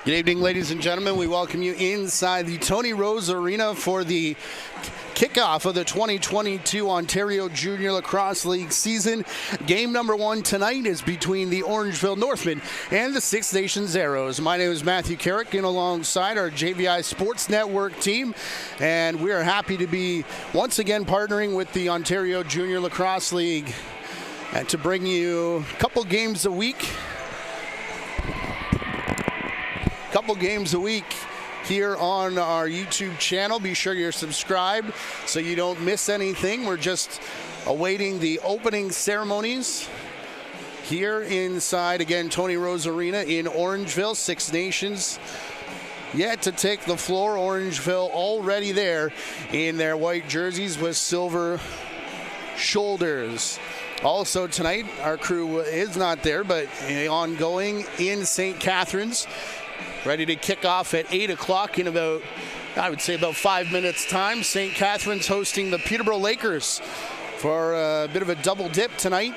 Good evening, ladies and gentlemen. We welcome you inside the Tony Rose Arena for the kickoff of the 2022 Ontario Junior Lacrosse League season. Game number 1 tonight is between the Orangeville Northmen and the Six Nations Arrows. My name is Matthew Carrick, and alongside our JVI Sports Network team, and we are happy to be once again partnering with the Ontario Junior Lacrosse League and to bring you a couple games a week here on our YouTube channel. Be sure you're subscribed so you don't miss anything. We're just awaiting the opening ceremonies here inside, again, Tony Rose Arena in Orangeville. Six Nations yet to take the floor. Orangeville already there in their white jerseys with silver shoulders. Also tonight, our crew is not there, but ongoing in St. Catharines, ready to kick off at 8 o'clock in about 5 minutes time. St. Catharines hosting the Peterborough Lakers for a bit of a double dip tonight.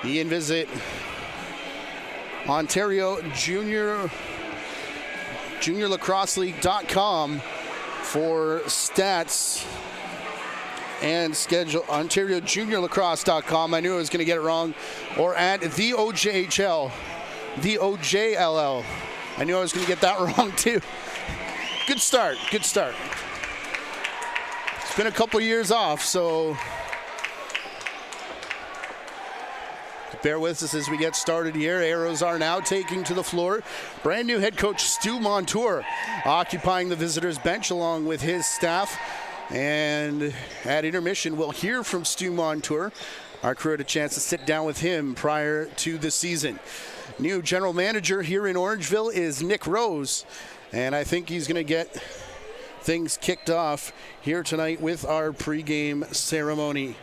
You can visit Ontario Junior Lacrosse League.com for stats and schedule. Ontario Junior Lacrosse.com. I knew I was going to get it wrong. Or at the OJLL. The OJLL. I knew I was going to get that wrong too. Good start. It's been a couple years off, so bear with us as we get started here. Arrows are now taking to the floor. Brand new head coach Stu Montour occupying the visitors' bench along with his staff. And at intermission, we'll hear from Stu Montour. Our crew had a chance to sit down with him prior to the season. New general manager here in Orangeville is Nick Rose, and I think he's going to get things kicked off here tonight with our pregame ceremony.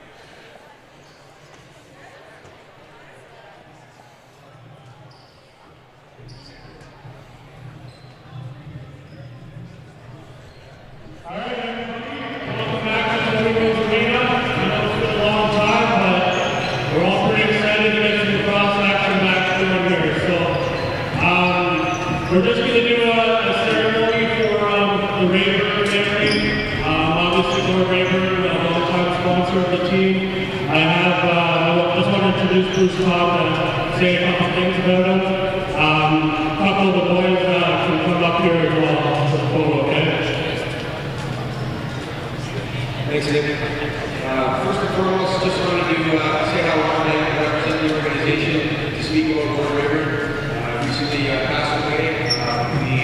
We're just going to do a ceremony for the Rayburn family. Obviously, Lord Rayburn, a long-time sponsor of the team. I just want to introduce Bruce Cobb and say a couple things about him. A couple of the boys can come up here as well for the photo, okay? Thanks, Nick. First and foremost, just wanted to say how honored I am to represent the organization to speak about Lord Rayburn. Recently passed away.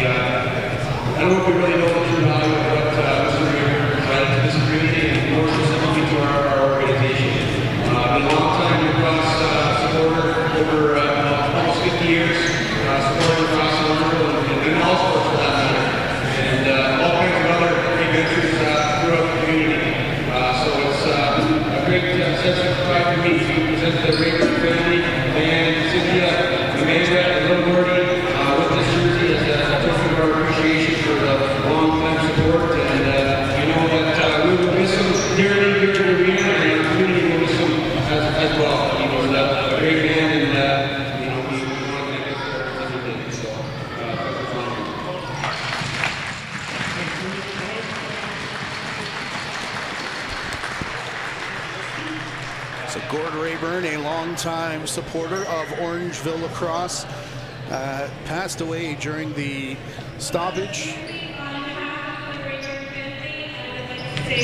I don't know if we really know the true value of what Mr. Rayburn provided to this community and more specifically to our organization. Been a long time lacrosse supporter, over almost 50 years, supporting lacrosse in Orangeville and in all sports for that matter, and all kinds of other great ventures throughout the community. So it's a great sense of pride for me to present the Rayburn family and Cynthia, Amanda, and little Gordy with this jersey as a token of our appreciation for the long-time support. And I know that we will miss him dearly here in the arena, and our community will miss him as well. He was a great man, and we want to thank him for everything he did. So, So Gord Rayburn, a longtime supporter of Orangeville Lacrosse, passed away during the stoppage. Thank you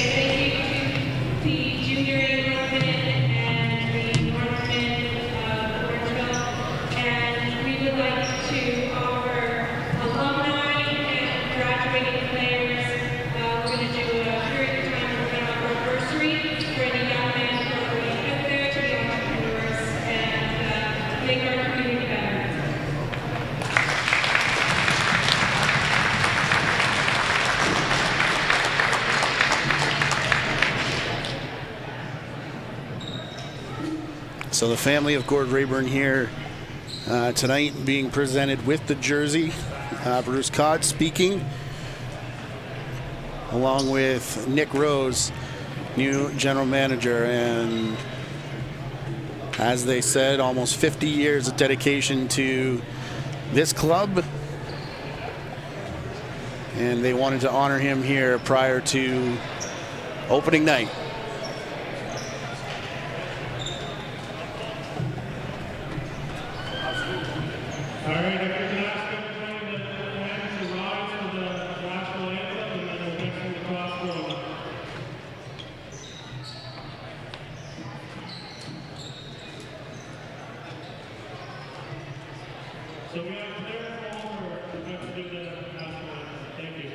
to the Junior Northmen and the Northmen of Orangeville, and we would like to offer alumni and graduating players. We're going to do a period of time. We're going to offer a bursary for any young men who are going to get there to be entrepreneurs and make our community better. So the family of Gord Rayburn here tonight being presented with the jersey. Bruce Cobb speaking, along with Nick Rose, new general manager. And as they said, almost 50 years of dedication to this club and they wanted to honor him here prior to opening night. All right, if you can ask everybody to rise for the national anthem, and then we'll get some lacrosse going. So we have clear call for the to do the national anthem. Thank you.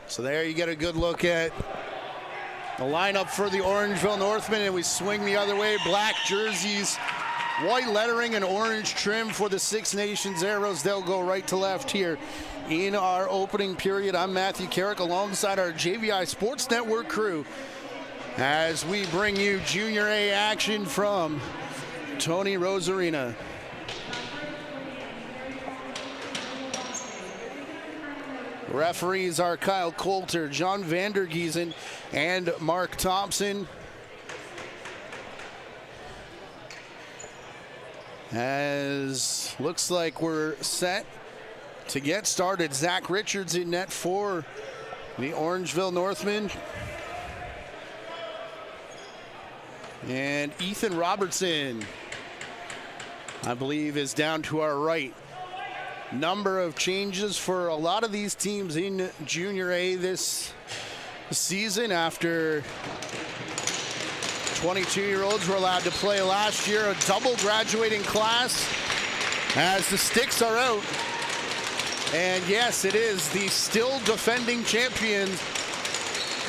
So there you get a good look at the lineup for the Orangeville Northmen, and we swing the other way. Black jerseys, white lettering, and orange trim for the Six Nations arrows. They'll go right to left here in our opening period. I'm Matthew Carrick alongside our JVI Sports Network crew as we bring you Junior A action from Tony Rosarina. Referees are Kyle Coulter, John Vandergiesen, and Mark Thompson. As looks like we're set to get started. Zach Richards in net for the Orangeville Northmen. And Ethan Robertson, I believe, is down to our right. Number of changes for a lot of these teams in Junior A this season after 22-year-olds were allowed to play last year. A double graduating class as the sticks are out. And yes, it is the still defending champions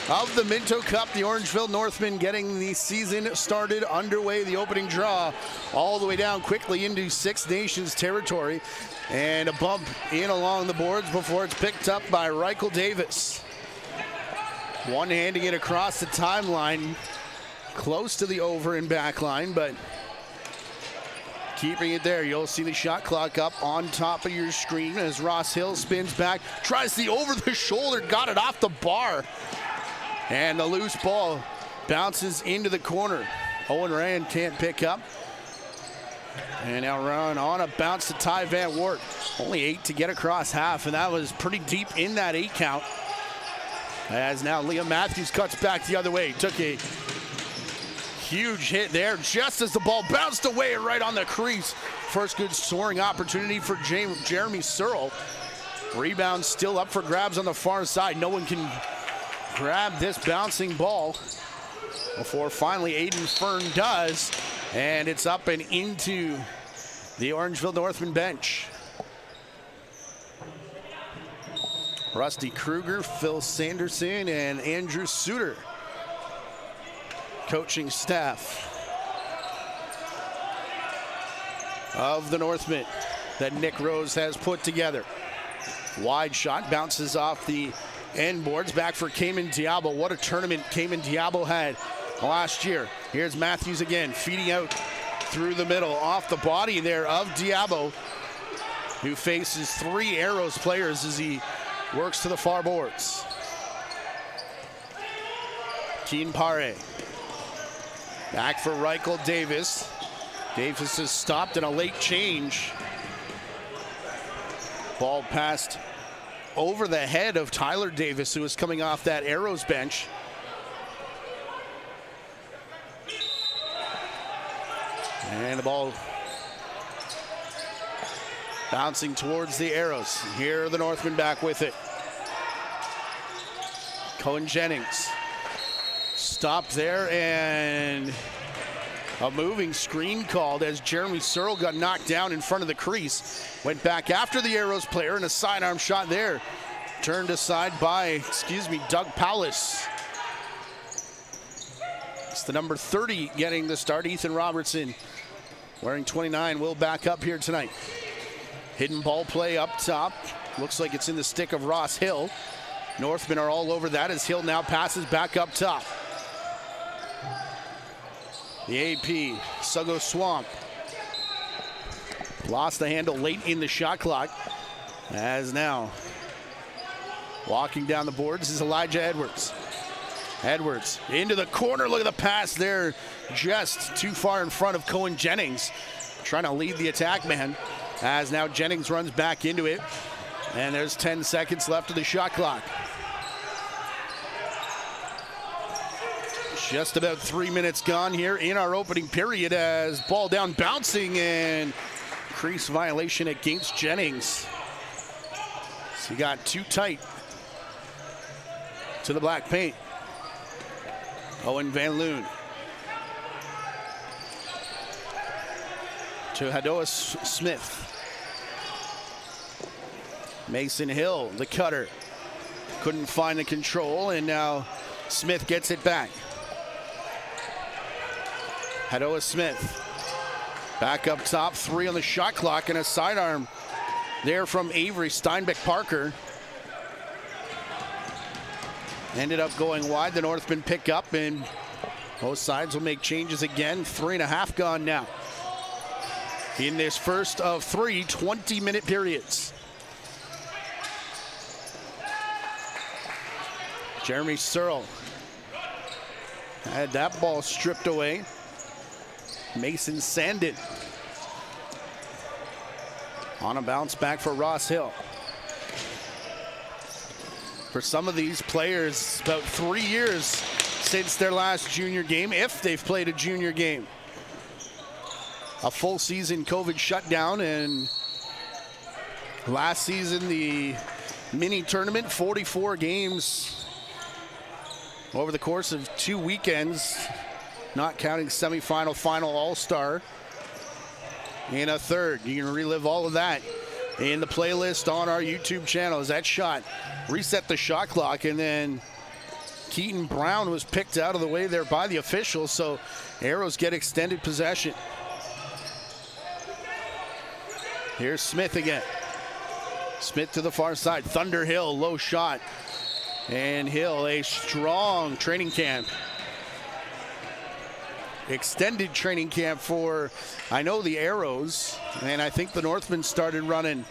of the Minto Cup, the Orangeville Northmen, getting the season started underway. The opening draw all the way down quickly into Six Nations territory. And a bump in along the boards before it's picked up by Reichel Davis. One-handing it across the timeline, close to the over and back line, but keeping it there. You'll see the shot clock up on top of your screen as Ross Hill spins back, tries the over the shoulder, got it off the bar. And the loose ball bounces into the corner. Owen Rand can't pick up. And now run on a bounce to Ty Van Wart. Only 8 to get across half, and that was pretty deep in that 8 count. As now Liam Matthews cuts back the other way. Took a huge hit there just as the ball bounced away right on the crease. First good scoring opportunity for Jeremy Searle. Rebound still up for grabs on the far side. No one can grab this bouncing ball before finally Aiden Fern does. And it's up and into the Orangeville Northmen bench. Rusty Kruger, Phil Sanderson, and Andrew Suter coaching staff. of the Northmen that Nick Rose has put together. Wide shot, bounces off the end boards, back for Cayman Diabo. What a tournament Cayman Diabo had last year. Here's Matthews again, feeding out through the middle, off the body there of Diabo, who faces 3 Arrows players as he works to the far boards. Keen Pare. Back for Reichel Davis. Davis is stopped in a late change. Ball passed over the head of Tyler Davis, who is coming off that Arrows bench. And the ball bouncing towards the Arrows. Here are the Northmen back with it. Cohen Jennings stopped there, and a moving screen called as Jeremy Searle got knocked down in front of the crease. Went back after the Arrows player, and a sidearm shot there. Turned aside by, Doug Powlis. It's the number 30 getting the start. Ethan Robertson, wearing 29, will back up here tonight. Hidden ball play up top. Looks like it's in the stick of Ross Hill. Northmen are all over that as Hill now passes back up top. The AP, Sugo Swamp. Lost the handle late in the shot clock. As now, walking down the boards is Elijah Edwards. Edwards into the corner. Look at the pass there. Just too far in front of Cohen Jennings. Trying to lead the attack man. As now Jennings runs back into it. And there's 10 seconds left of the shot clock. Just about 3 minutes gone here in our opening period as ball down bouncing and crease violation against Jennings. So he got too tight to the black paint. Owen Van Loon to Hadoas Smith. Mason Hill, the cutter, couldn't find the control, and now Smith gets it back. Hadoa Smith back up top, 3 on the shot clock, and a sidearm there from Avery Steinbeck Parker. Ended up going wide. The Northmen pick up, and both sides will make changes again. 3.5 gone now in this first of 3 20-minute periods. Jeremy Searle had that ball stripped away. Mason Sandin on a bounce back for Ross Hill. For some of these players, about 3 years since their last junior game, if they've played a junior game. A full season COVID shutdown, and last season the mini tournament, 44 games over the course of 2 weekends, not counting semifinal, final, all-star in a third. You can relive all of that in the playlist on our YouTube channel. As that shot reset the shot clock, and then Keaton Brown was picked out of the way there by the officials, so Arrows get extended possession. Here's Smith again. Smith to the far side. Thunder Hill, low shot. And Hill, a strong training camp. Extended training camp for, I know, the Arrows, and I think the Northmen started running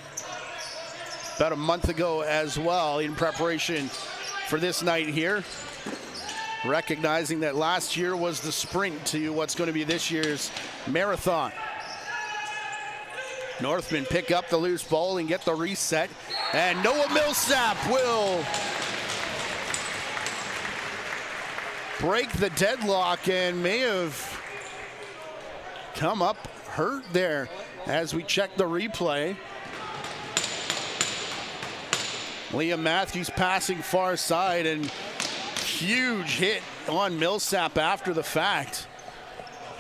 about a month ago as well in preparation for this night here. Recognizing that last year was the sprint to what's going to be this year's marathon. Northmen pick up the loose ball and get the reset, and Noah Millsap will break the deadlock and may have come up hurt there as we check the replay. Liam Matthews passing far side, and huge hit on Millsap after the fact.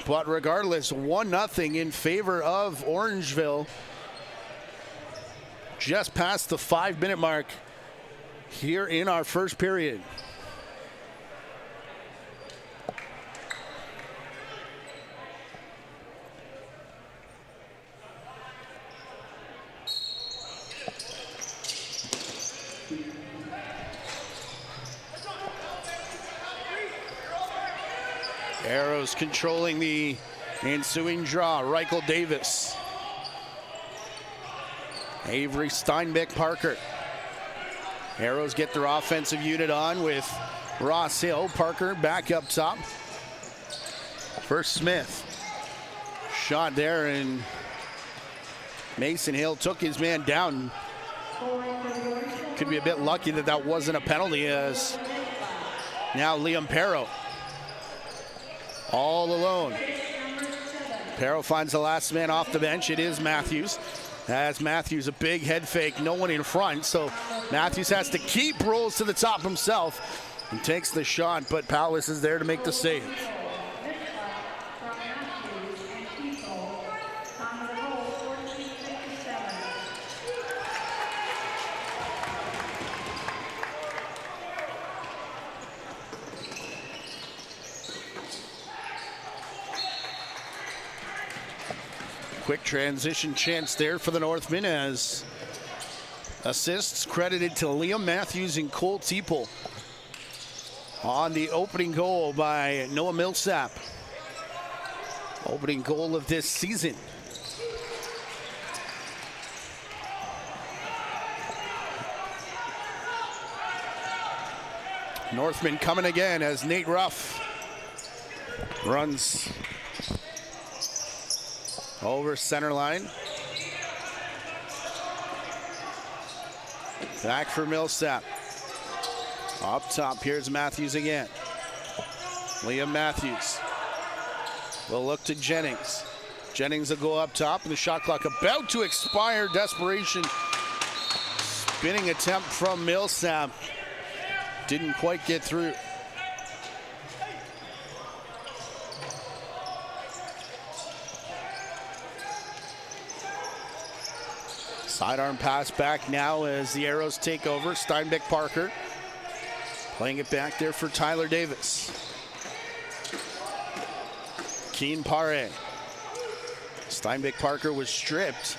But regardless, 1-0 in favor of Orangeville. Just past the 5-minute mark here in our first period. Arrows controlling the ensuing draw. Reichel Davis. Avery Steinbeck Parker. Arrows get their offensive unit on with Ross Hill. Parker back up top. First Smith. Shot there, and Mason Hill took his man down. Could be a bit lucky that that wasn't a penalty, as now Liam Perro all alone. Perro finds the last man off the bench. It is Matthews. As Matthews, a big head fake, no one in front, so Matthews has to keep, rolls to the top himself and takes the shot, but Powis is there to make the save. Quick transition chance there for the Northmen, as assists credited to Liam Matthews and Cole Teeple on the opening goal by Noah Millsap. Opening goal of this season. Northmen coming again as Nate Ruff runs over center line. Back for Millsap. Up top, here's Matthews again. Liam Matthews will look to Jennings. Jennings will go up top, and the shot clock about to expire. Desperation. Spinning attempt from Millsap. Didn't quite get through. Sidearm pass back now as the Arrows take over. Steinbeck Parker playing it back there for Tyler Davis. Keen Pare. Steinbeck Parker was stripped,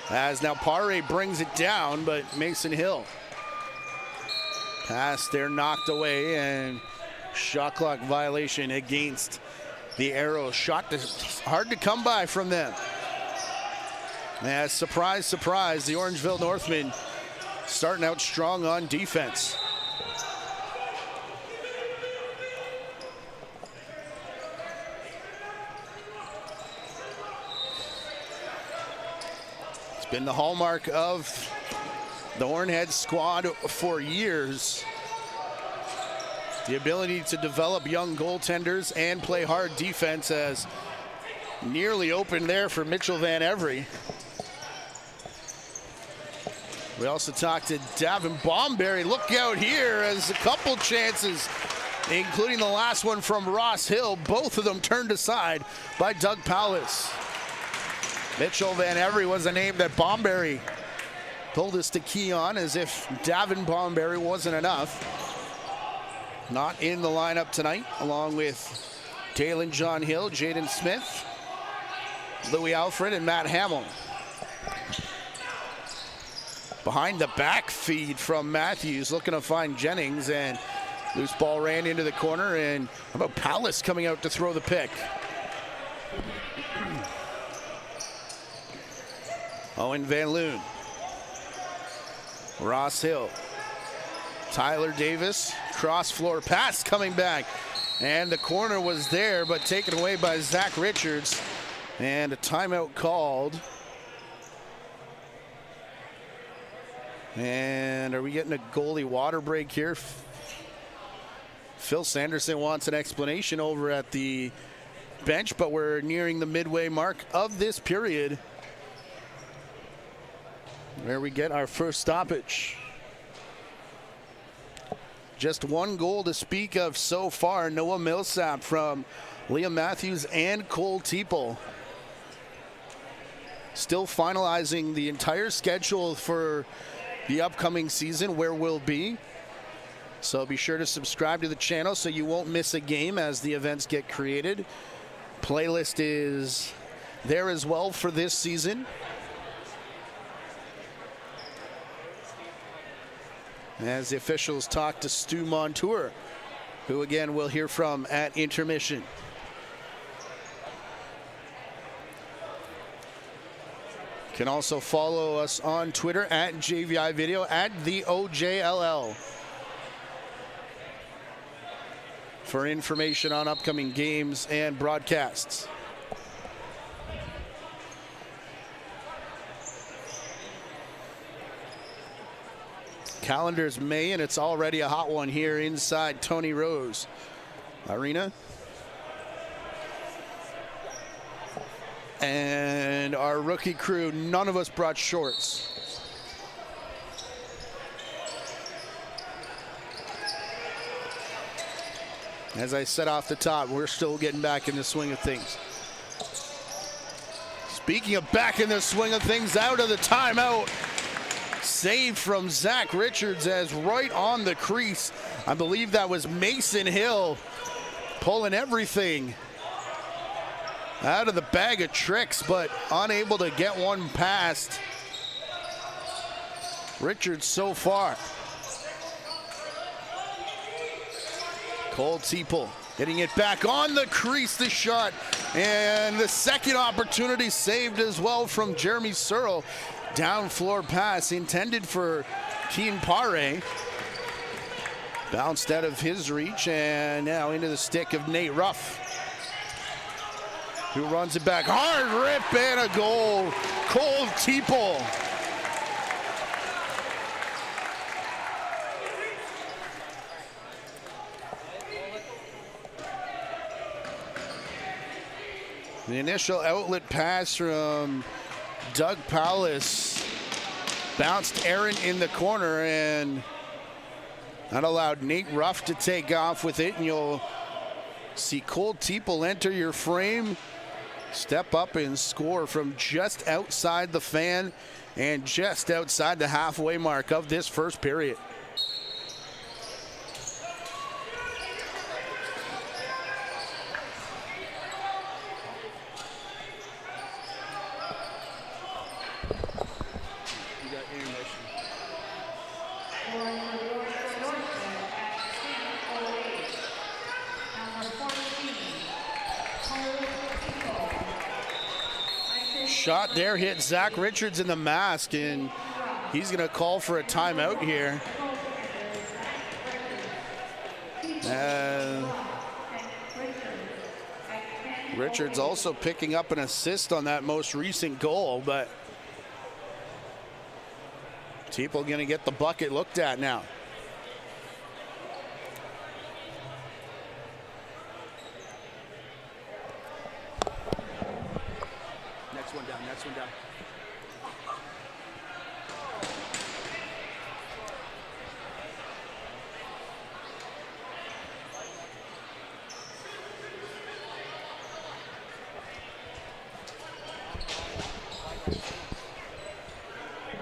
as now Pare brings it down, but Mason Hill. Pass there knocked away, and shot clock violation against the Arrows. Shot that's hard to come by from them. Yeah, surprise, surprise, the Orangeville Northmen starting out strong on defense. It's been the hallmark of the Hornhead squad for years. The ability to develop young goaltenders and play hard defense, as nearly open there for Mitchell Van Every. We also talked to Davin Bomberry. Look out here, as a couple chances, including the last one from Ross Hill, both of them turned aside by Doug Powis. Mitchell Van Every was a name that Bomberry told us to key on, as if Davin Bomberry wasn't enough. Not in the lineup tonight, along with Dalen John Hill, Jaden Smith, Louis Alfred, and Matt Hamill. Behind the back feed from Matthews, looking to find Jennings, and loose ball ran into the corner, and how about Palace coming out to throw the pick? Owen Van Loon. Ross Hill. Tyler Davis, cross floor pass coming back, and the corner was there, but taken away by Zach Richards, and a timeout called. And are we getting a goalie water break here? Phil Sanderson wants an explanation over at the bench, but we're nearing the midway mark of this period, where we get our first stoppage. Just one goal to speak of so far. Noah Millsap from Liam Matthews and Cole Teeple. Still finalizing the entire schedule for the upcoming season, where we'll be. So be sure to subscribe to the channel so you won't miss a game as the events get created. Playlist is there as well for this season. As the officials talk to Stu Montour, who again we'll hear from at intermission. Can also follow us on Twitter at JVI Video, at the OJLL, for information on upcoming games and broadcasts. Calendar's May, and it's already a hot one here inside Tony Rose Arena. And our rookie crew, none of us brought shorts. As I said off the top, we're still getting back in the swing of things. Speaking of back in the swing of things, out of the timeout. Save from Zach Richards as right on the crease. I believe that was Mason Hill pulling everything out of the bag of tricks, but unable to get one past Richards so far. Cole Teeple getting it back on the crease, the shot, and the second opportunity saved as well from Jeremy Searle. Down floor pass intended for Keen Pare. Bounced out of his reach and now into the stick of Nate Ruff, who runs it back. Hard rip and a goal. Cole Teeple. The initial outlet pass from Doug Powless bounced Aaron in the corner and that allowed Nate Ruff to take off with it, and you'll see Cole Teeple enter your frame, step up and score from just outside the fan and just outside the halfway mark of this first period. Shot there hit Zach Richards in the mask, and he's going to call for a timeout here. Richards also picking up an assist on that most recent goal, but Teeple going to get the bucket looked at now. Next one down.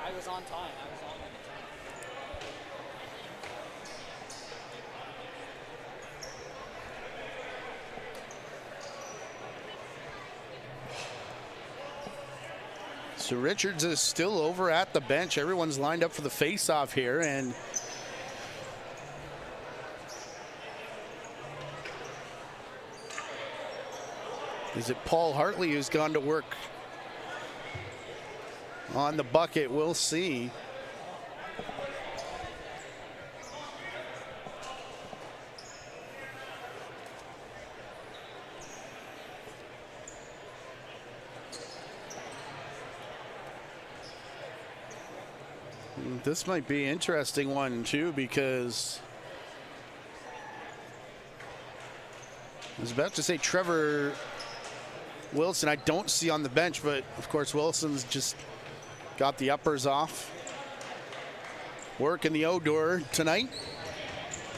I was on time. So Richards is still over at the bench. Everyone's lined up for the face-off here, and is it Paul Hartley who's gone to work on the bucket? We'll see. This might be an interesting one too, because I was about to say Trevor Wilson I don't see on the bench, but of course Wilson's just got the uppers off. Work in the O-door tonight.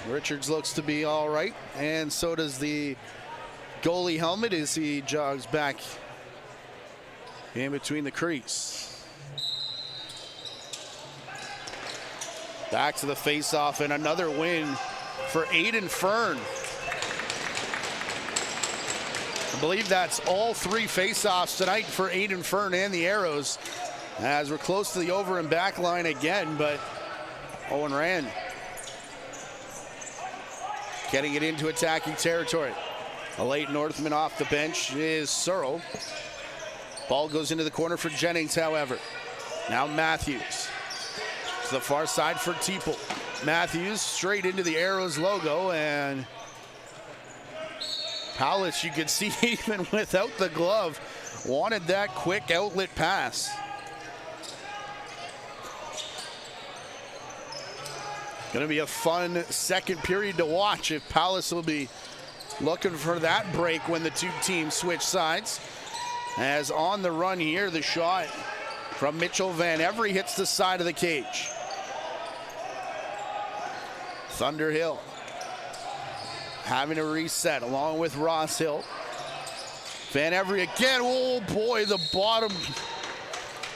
Richards looks to be all right, and so does the goalie helmet as he jogs back in between the crease. Back to the face-off, and another win for Aiden Fern. I believe that's all three face-offs tonight for Aiden Fern and the Arrows, as we're close to the over and back line again, but Owen Rand getting it into attacking territory. A late Northman off the bench is Searle. Ball goes into the corner for Jennings, however. Now Matthews. To the far side for Teeple. Matthews straight into the Arrows logo, and Powless, you could see even without the glove, wanted that quick outlet pass. Going to be a fun second period to watch if Powless will be looking for that break when the two teams switch sides. As on the run here, the shot from Mitchell Van Every hits the side of the cage. Thunderhill having to reset along with Ross Hill. Van Every again, oh boy, the bottom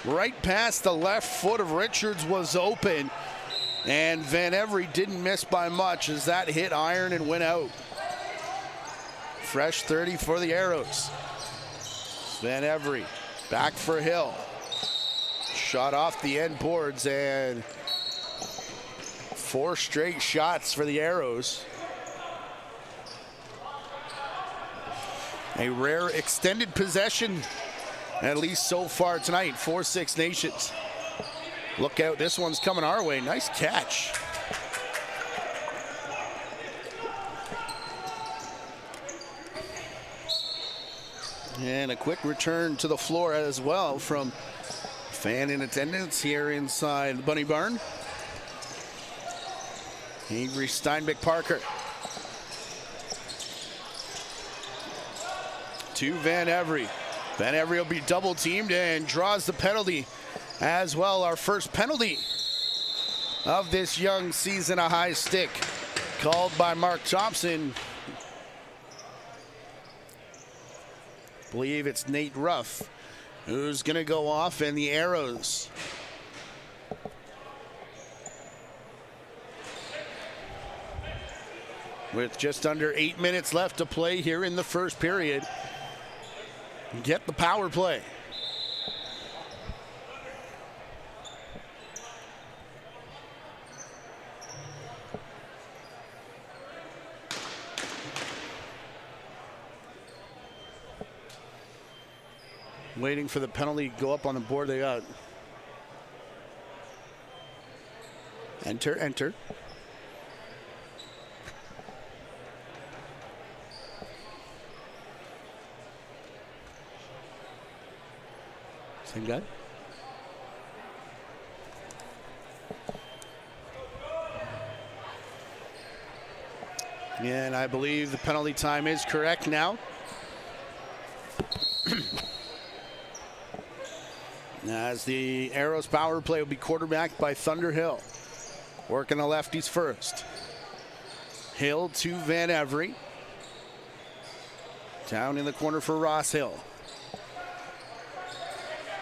right past the left foot of Richards was open. And Van Every didn't miss by much as that hit iron and went out. Fresh 30 for the Arrows. Van Every back for Hill. Shot off the end boards, and 4 straight shots for the Arrows. A rare extended possession, at least so far tonight, for Six Nations. Look out, this one's coming our way. Nice catch. And a quick return to the floor as well from fan in attendance here inside the Bunny Barn. Avery Steinbeck Parker. To Van Every. Van Every will be double teamed and draws the penalty as well. Our first penalty of this young season, a high stick called by Mark Thompson. I believe it's Nate Ruff who's going to go off, and the Arrows with just under 8 minutes left to play here in the first period get the power play. Waiting for the penalty to go up on the board. They got enter. Same guy. And I believe the penalty time is correct now. As the Arrows power play will be quarterbacked by Thunderhill. Working the lefties first. Hill to Van Every. Down in the corner for Ross Hill.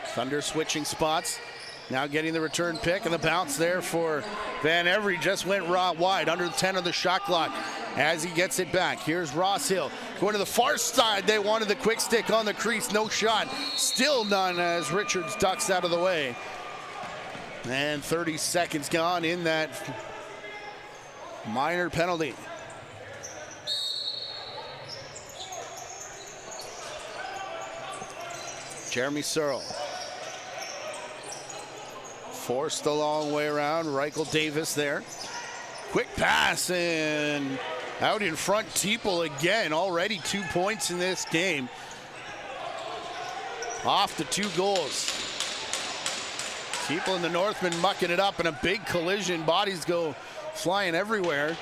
Thunder switching spots. Now getting the return pick, and the bounce there for Van Every just went wide, under 10 of the shot clock as he gets it back. Here's Ross Hill going to the far side. They wanted the quick stick on the crease, no shot. Still none as Richards ducks out of the way. And 30 seconds gone in that minor penalty. Jeremy Searle. Forced a long way around. Reichel Davis there. Quick pass, and out in front, Teeple again. Already 2 points in this game. Off the 2 goals. Teeple and the Northmen mucking it up in a big collision. Bodies go flying everywhere.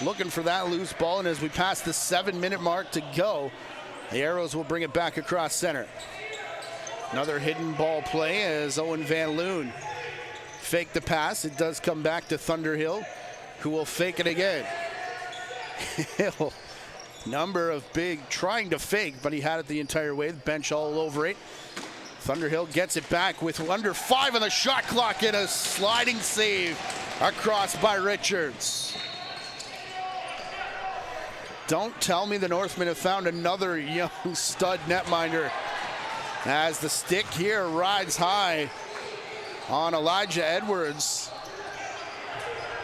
Looking for that loose ball, and as we pass the 7-minute mark to go, the Arrows will bring it back across center. Another hidden ball play as Owen Van Loon faked the pass. It does come back to Thunderhill, who will fake it again. Hill, number of big trying to fake, but he had it the entire way. The bench all over it. Thunderhill gets it back with under 5 on the shot clock, and a sliding save across by Richards. Don't tell me the Northmen have found another young stud netminder, as the stick here rides high on Elijah Edwards.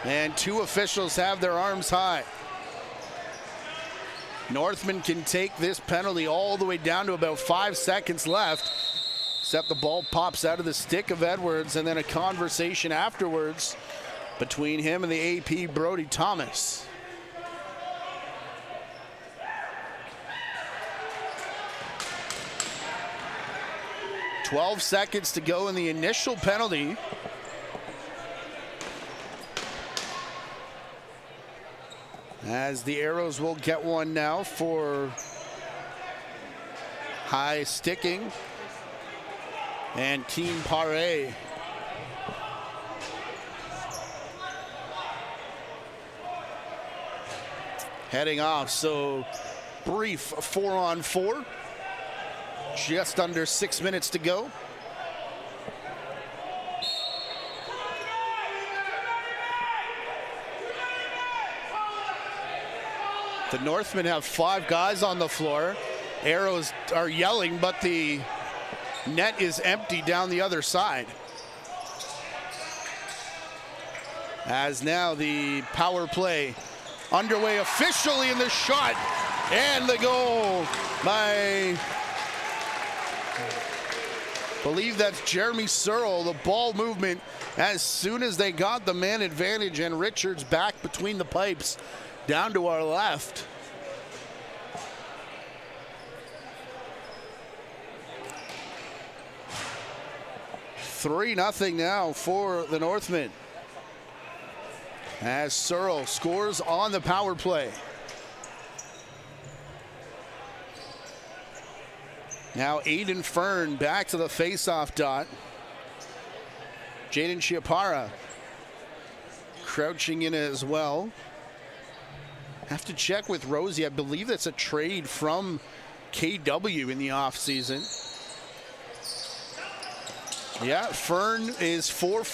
And 2 officials have their arms high. Northmen can take this penalty all the way down to about 5 seconds left. Except the ball pops out of the stick of Edwards, and then a conversation afterwards between him and the AP, Brody Thomas. "12 seconds to go in the initial penalty. As the Arrows will get one now for high sticking. And Team Paré. Heading off, so brief 4-on-4. Just under 6 minutes to go. The Northmen have 5 guys on the floor. Arrows are yelling, but the net is empty down the other side. As now the power play underway officially, in the shot and the goal by, I believe that's Jeremy Searle. The ball movement as soon as they got the man advantage, and Richards back between the pipes down to our left. $3-0 now for the Northmen, as Searle scores on the power play. Now Aiden Fern back to the face-off dot. Jaden Chiapara crouching in as well. Have to check with Rosie. I believe that's a trade from KW in the offseason. Yeah, Fern is 4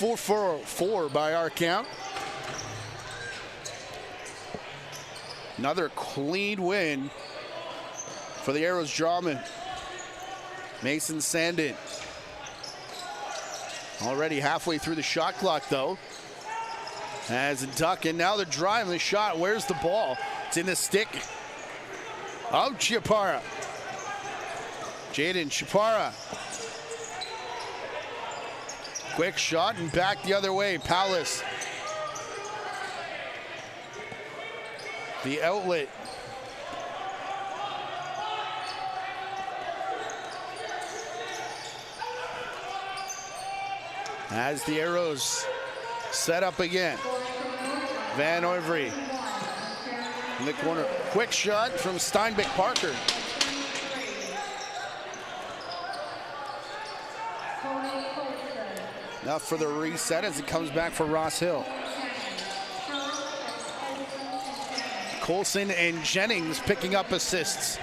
by our count. Another clean win for the Arrows drawman. Mason Sandin already halfway through the shot clock, though. As a duck, and now the drive and the shot. Where's the ball? It's in the stick of Chiapara. Jaden Chiapara. Quick shot and back the other way. Palace. The outlet. As the Arrows set up again. Van Overy in the corner. Quick shot from Steinbeck Parker. Now for the reset as it comes back for Ross Hill. Colson and Jennings picking up assists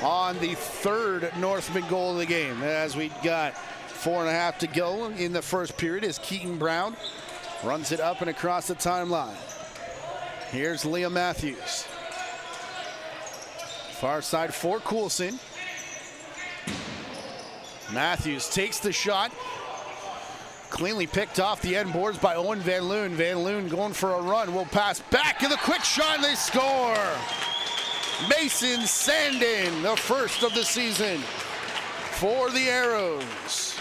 on the 3rd Northman goal of the game, as we got 4.5 to go in the first period, as Keaton Brown runs it up and across the timeline. Here's Liam Matthews. Far side for Coulson. Matthews takes the shot. Cleanly picked off the end boards by Owen Van Loon. Van Loon going for a run. Will pass back in the quick shot, and they score. Mason Sandin, the first of the season for the Arrows.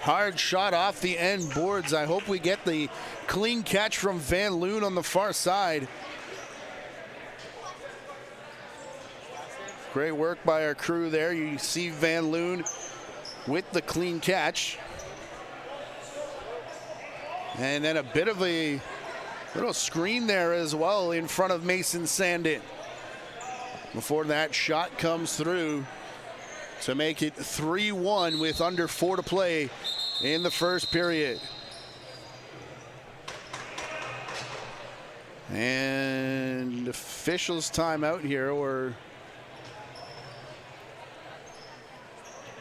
Hard shot off the end boards. I hope we get the clean catch from Van Loon on the far side. Great work by our crew there. You see Van Loon with the clean catch. And then a bit of a little screen there as well in front of Mason Sandin before that shot comes through to make it 3-1 with under 4 to play in the first period. And officials timeout here, or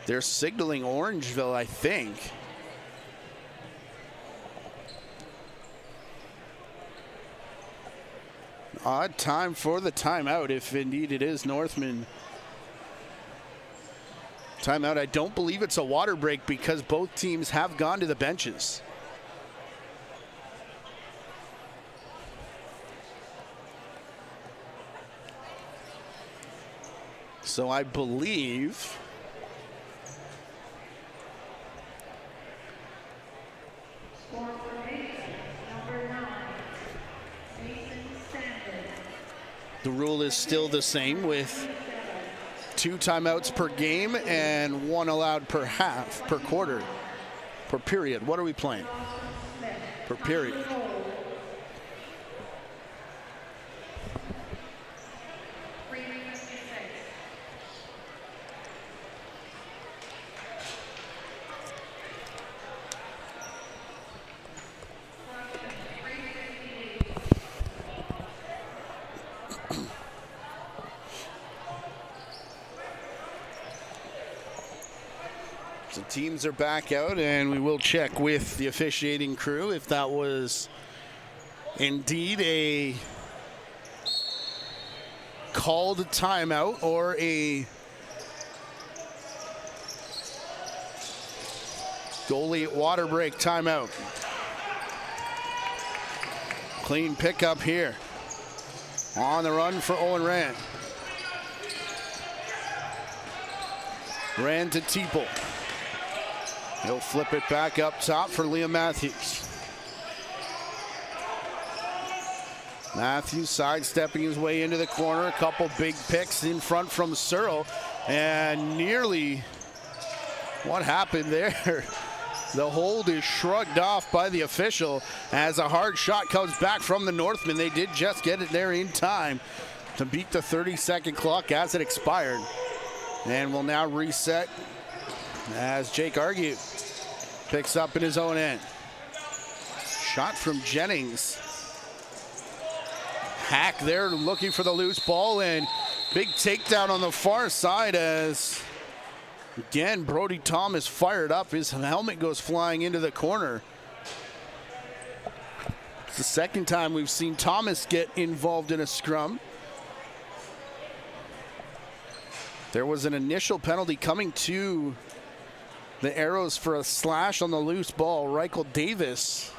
they're signaling Orangeville, I think. Odd time for the timeout, if indeed it is Northman. Timeout. I don't believe it's a water break because both teams have gone to the benches. So I believe the rule is still the same with 2 timeouts per game and 1 allowed per half, per quarter, per period. What are we playing? Per period. So teams are back out, and we will check with the officiating crew if that was indeed a called timeout or a goalie water break timeout. Clean pickup here. On the run for Owen Rand. Rand to Teeple. He'll flip it back up top for Liam Matthews. Matthews sidestepping his way into the corner. A couple big picks in front from Searle. And nearly, what happened there? The hold is shrugged off by the official as a hard shot comes back from the Northmen. They did just get it there in time to beat the 30-second clock as it expired. And will now reset as Jake Argue picks up in his own end. Shot from Jennings. Hack there looking for the loose ball, and big takedown on the far side as, again, Brody Thomas fired up. His helmet goes flying into the corner. It's the second time we've seen Thomas get involved in a scrum. There was an initial penalty coming to the Arrows for a slash on the loose ball. Reichel Davis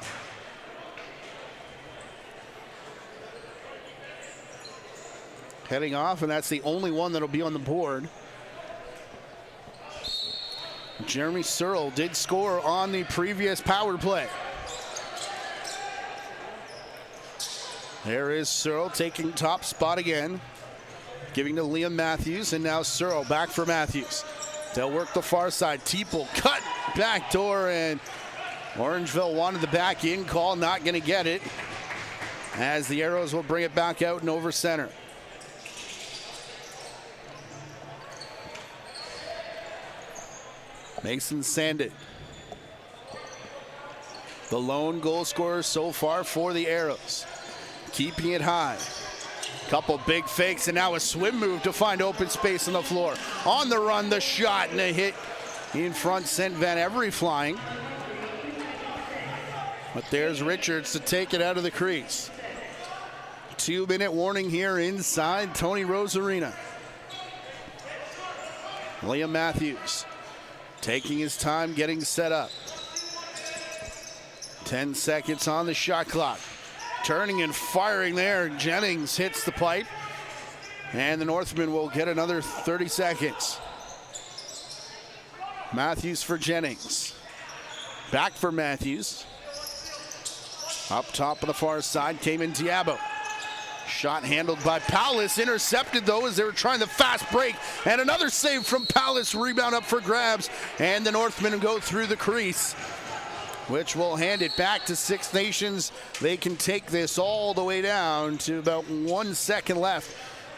heading off, and that's the only one that'll be on the board. Jeremy Searle did score on the previous power play. There is Searle taking top spot again, giving to Liam Matthews, and now Searle back for Matthews. They'll work the far side. Teeple cut back door, and Orangeville wanted the back in call, not going to get it, as the Arrows will bring it back out and over center. Mason Sandit, the lone goal scorer so far for the Arrows, keeping it high. Couple big fakes, and now a swim move to find open space on the floor. On the run, the shot, and a hit in front sent Van Every flying. But there's Richards to take it out of the crease. 2-minute warning here inside Tony Rose Arena. Liam Matthews taking his time getting set up. 10 seconds on the shot clock. Turning and firing there. Jennings hits the pipe, and the Northmen will get another 30 seconds. Matthews for Jennings. Back for Matthews. Up top of the far side came in Diabo. Shot handled by Palace, intercepted though as they were trying the fast break, and another save from Palace. Rebound up for grabs, and the Northmen go through the crease, which will hand it back to Six Nations. They can take this all the way down to about 1 second left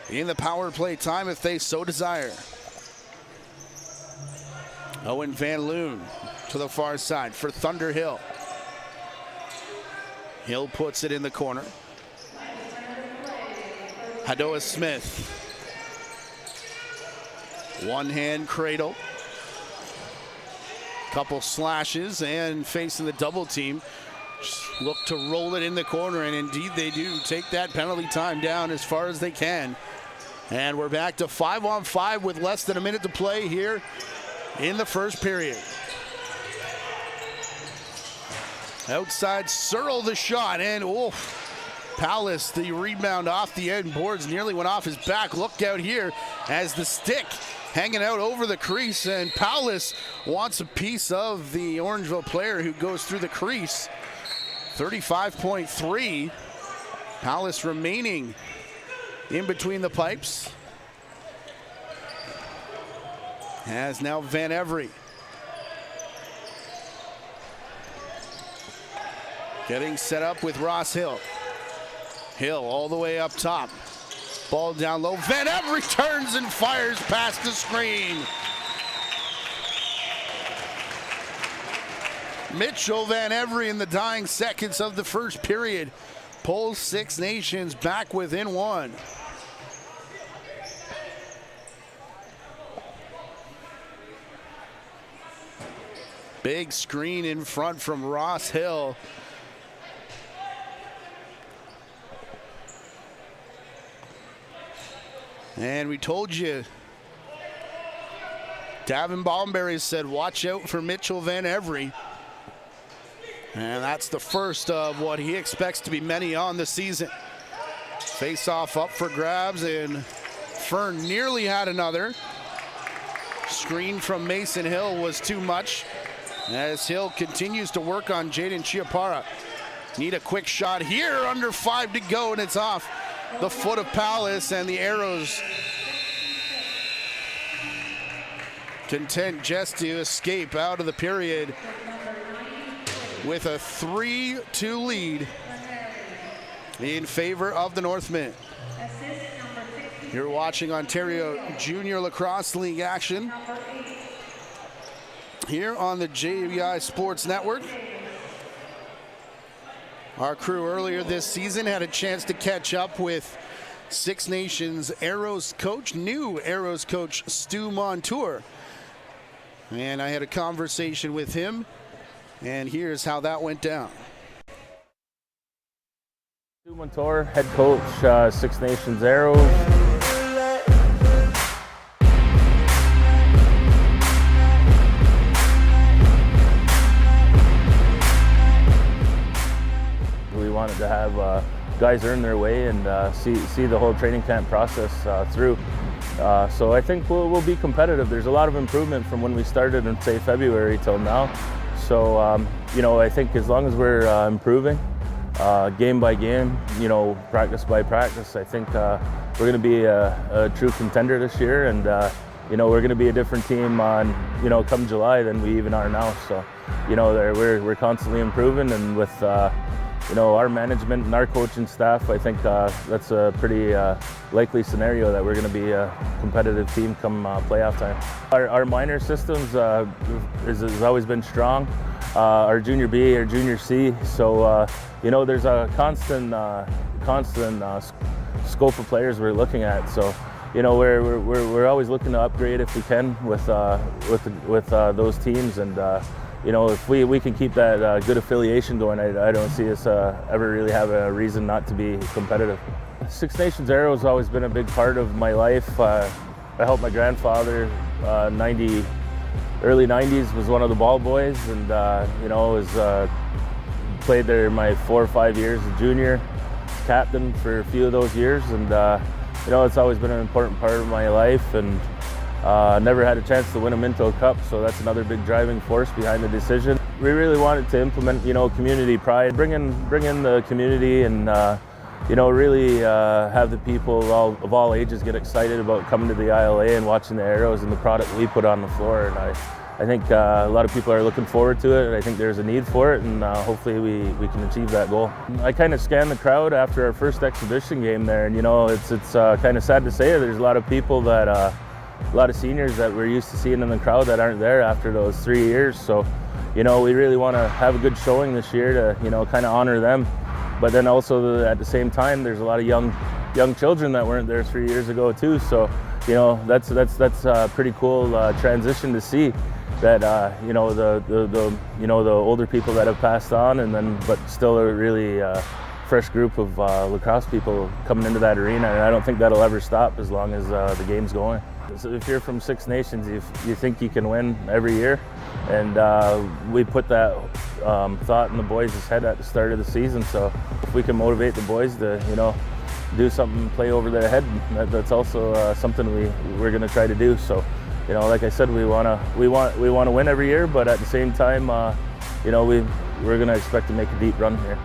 in the power play time if they so desire. Owen Van Loon to the far side for Thunderhill. Hill puts it in the corner. Hadoa Smith. One hand cradle. Couple slashes and facing the double team. Just look to roll it in the corner, and indeed they do. Take that penalty time down as far as they can. And we're back to 5-on-5 with less than a minute to play here in the first period. Outside Searle the shot, and Palace the rebound off the end boards, nearly went off his back. Look out here as the stick hanging out over the crease, and Paulus wants a piece of the Orangeville player who goes through the crease. 35.3. Paulus remaining in between the pipes. Has now Van Every. Getting set up with Ross Hill. Hill all the way up top. Ball down low. Van Every turns and fires past the screen. Mitchell Van Every in the dying seconds of the first period pulls Six Nations back within one. Big screen in front from Ross Hill. And we told you, Davin Baumberry said, watch out for Mitchell Van Every. And that's the first of what he expects to be many on the season. Face-off up for grabs, and Fern nearly had another. Screen from Mason Hill was too much, as Hill continues to work on Jaden Chiapara. Need a quick shot here, under 5 to go, and it's off the foot of Paulus, and the Arrows content just to escape out of the period with a 3-2 lead in favor of the Northmen. You're watching Ontario Junior Lacrosse League action here on the JVI Sports Network. Our crew earlier this season had a chance to catch up with Six Nations Arrows coach, new Arrows coach Stu Montour. And I had a conversation with him, and here's how that went down. Stu Montour, head coach, Six Nations Arrows. We wanted to have guys earn their way and see the whole training camp process through. So I think we'll be competitive. There's a lot of improvement from when we started in, say, February till now. So, you know, I think as long as we're improving game by game, you know, practice by practice, I think we're going to be a true contender this year. And, you know, we're going to be a different team on, you know, come July than we even are now. So, you know, we're constantly improving, and with you know, our management and our coaching staff, I think that's a pretty likely scenario that we're going to be a competitive team come playoff time. Our minor systems has always been strong. Our junior B, our junior C. So you know, there's a constant scope of players we're looking at. So you know, we're always looking to upgrade if we can with those teams, and you know, if we can keep that good affiliation going, I don't see us ever really have a reason not to be competitive. Six Nations Arrows has always been a big part of my life. I helped my grandfather, early 90s, was one of the ball boys, and you know, played there my 4 or 5 years as junior, captain for a few of those years, and you know, it's always been an important part of my life, and never had a chance to win a Minto Cup, so that's another big driving force behind the decision. We really wanted to implement, you know, community pride, bring in the community, and you know, really have the people of all ages get excited about coming to the ILA and watching the Arrows and the product we put on the floor. And I think a lot of people are looking forward to it, and I think there's a need for it, and hopefully we can achieve that goal. I kind of scanned the crowd after our first exhibition game there, and you know, it's kind of sad to say there's a lot of people that a lot of seniors that we're used to seeing in the crowd that aren't there after those 3 years. So, you know, we really want to have a good showing this year to, you know, kind of honor them. But then also at the same time, there's a lot of young children that weren't there 3 years ago too. So, you know, that's a pretty cool transition to see that you know, the older people that have passed on, and then but still a really fresh group of lacrosse people coming into that arena, and I don't think that'll ever stop as long as the game's going. So if you're from Six Nations, you think you can win every year, and we put that thought in the boys' head at the start of the season. So if we can motivate the boys to, you know, do something, play over their head. That's also something we're going to try to do. So, you know, like I said, we want to win every year, but at the same time, you know, we're going to expect to make a deep run here.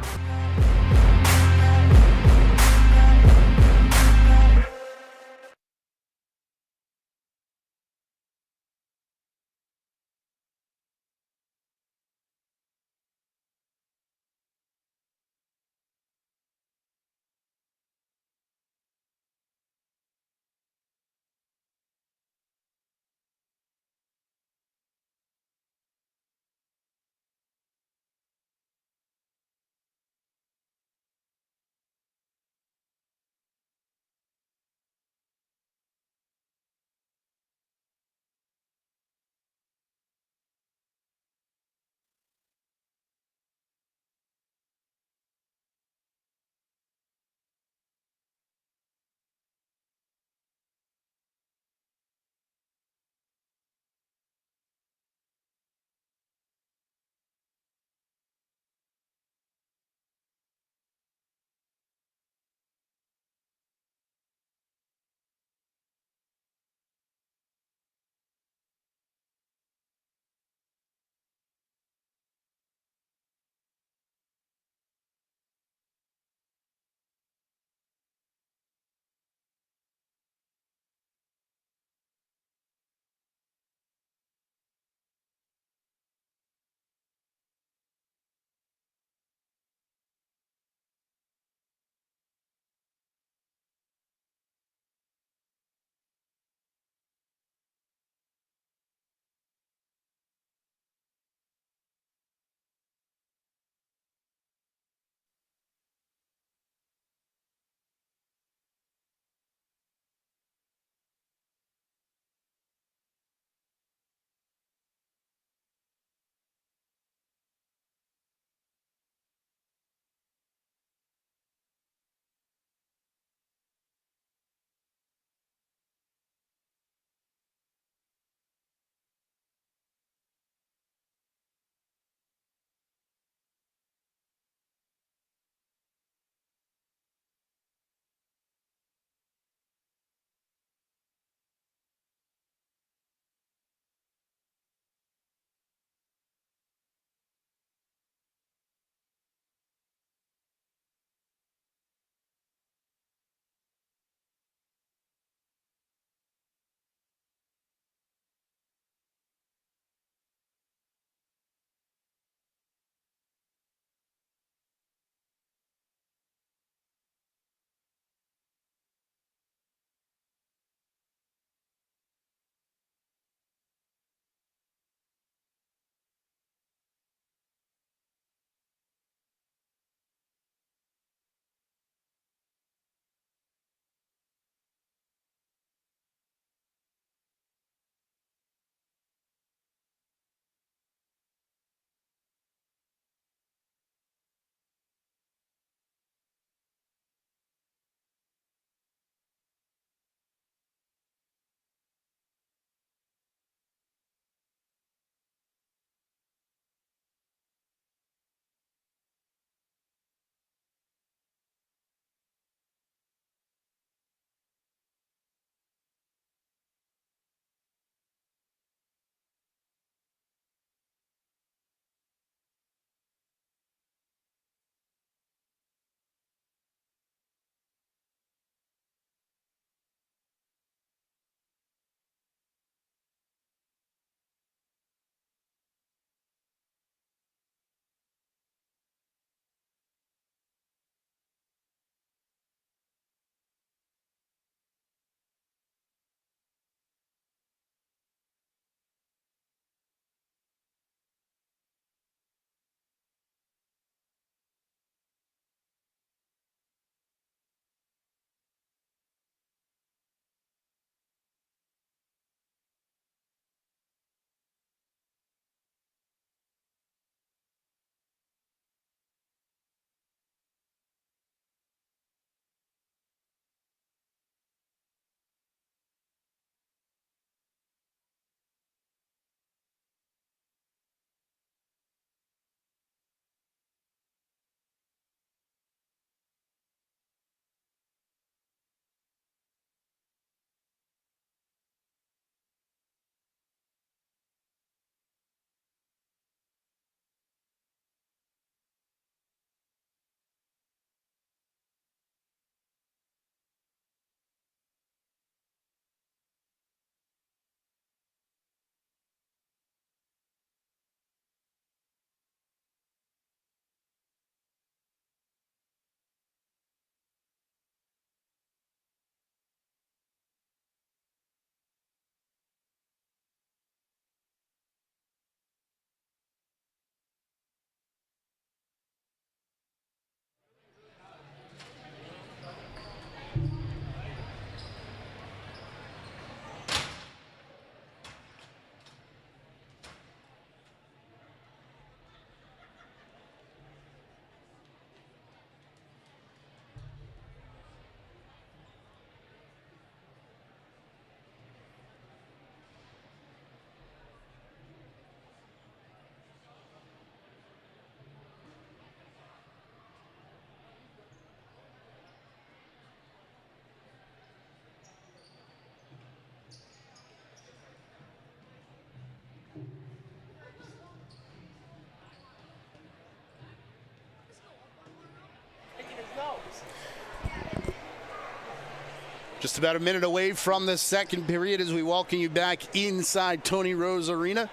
Just about a minute away from the second period as we welcome you back inside Tony Rose Arena.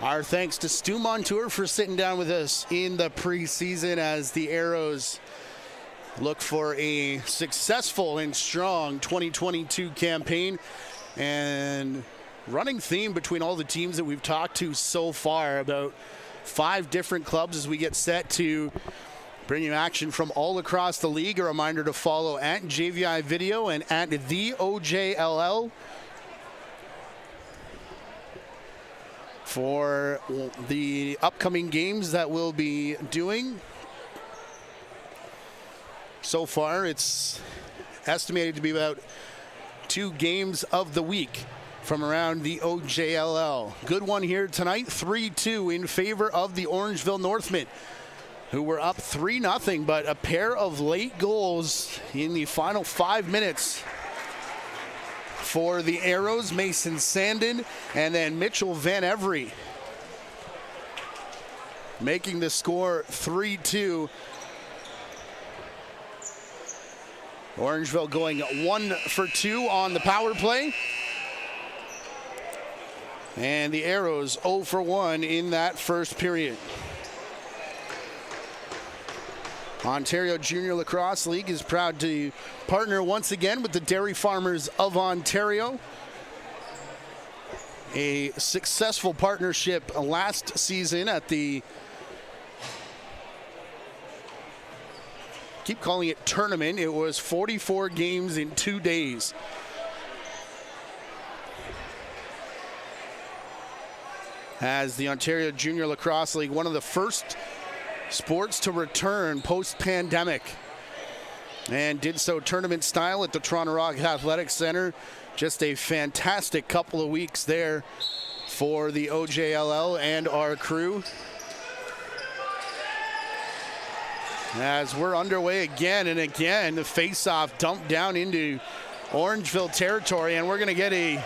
Our thanks to Stu Montour for sitting down with us in the preseason as the Arrows look for a successful and strong 2022 campaign. And running theme between all the teams that we've talked to so far, about 5 different clubs as we get set to bring you action from all across the league. A reminder to follow at JVI Video and at the OJLL for the upcoming games that we'll be doing. So far, it's estimated to be about 2 games of the week from around the OJLL. Good one here tonight, 3-2 in favor of the Orangeville Northmen, who were up 3-0, but a pair of late goals in the final 5 minutes for the Arrows. Mason Sandin and then Mitchell Van Every making the score 3-2. Orangeville going 1 for 2 on the power play. And the Arrows 0 for 1 in that first period. Ontario Junior Lacrosse League is proud to partner once again with the Dairy Farmers of Ontario. A successful partnership last season at the, keep calling it tournament. It was 44 games in 2 days. As the Ontario Junior Lacrosse League, one of the first sports to return post-pandemic, and did so tournament style at the Toronto Rock Athletic Center. Just a fantastic couple of weeks there for the OJLL and our crew. As we're underway again and again, the face-off dumped down into Orangeville territory, and we're going to get a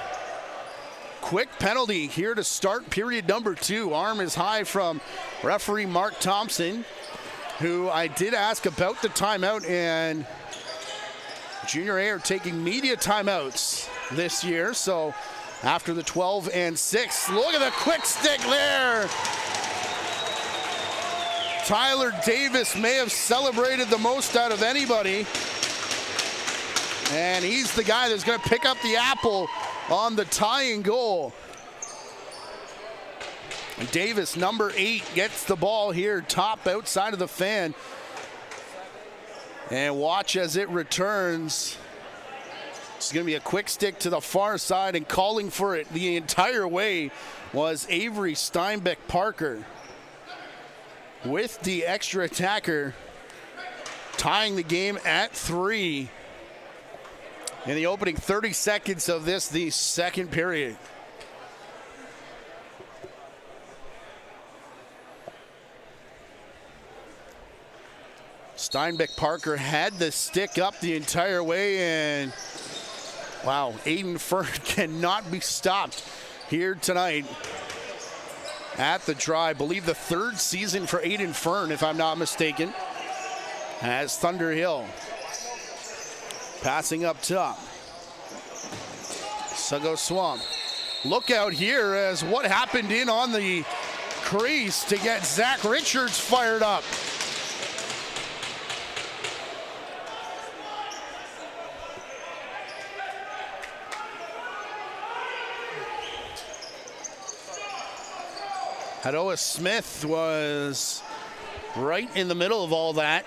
quick penalty here to start period number 2. Arm is high from referee Mark Thompson, who I did ask about the timeout, and Junior A are taking media timeouts this year. So after the 12 and 6, look at the quick stick there. Tyler Davis may have celebrated the most out of anybody, and he's the guy that's going to pick up the apple on the tying goal. And Davis, number 8, gets the ball here, top outside of the fan. And watch as it returns. It's going to be a quick stick to the far side, and calling for it the entire way was Avery Steinbeck Parker, with the extra attacker, tying the game at 3. In the opening 30 seconds of this, the second period. Steinbeck Parker had the stick up the entire way, and wow, Aiden Fern cannot be stopped here tonight at the Try. I believe the 3rd season for Aiden Fern, if I'm not mistaken, as Thunder Hill. Passing up top. Sugo Swamp. Look out here as what happened in on the crease to get Zach Richards fired up. Hadoa Smith was right in the middle of all that.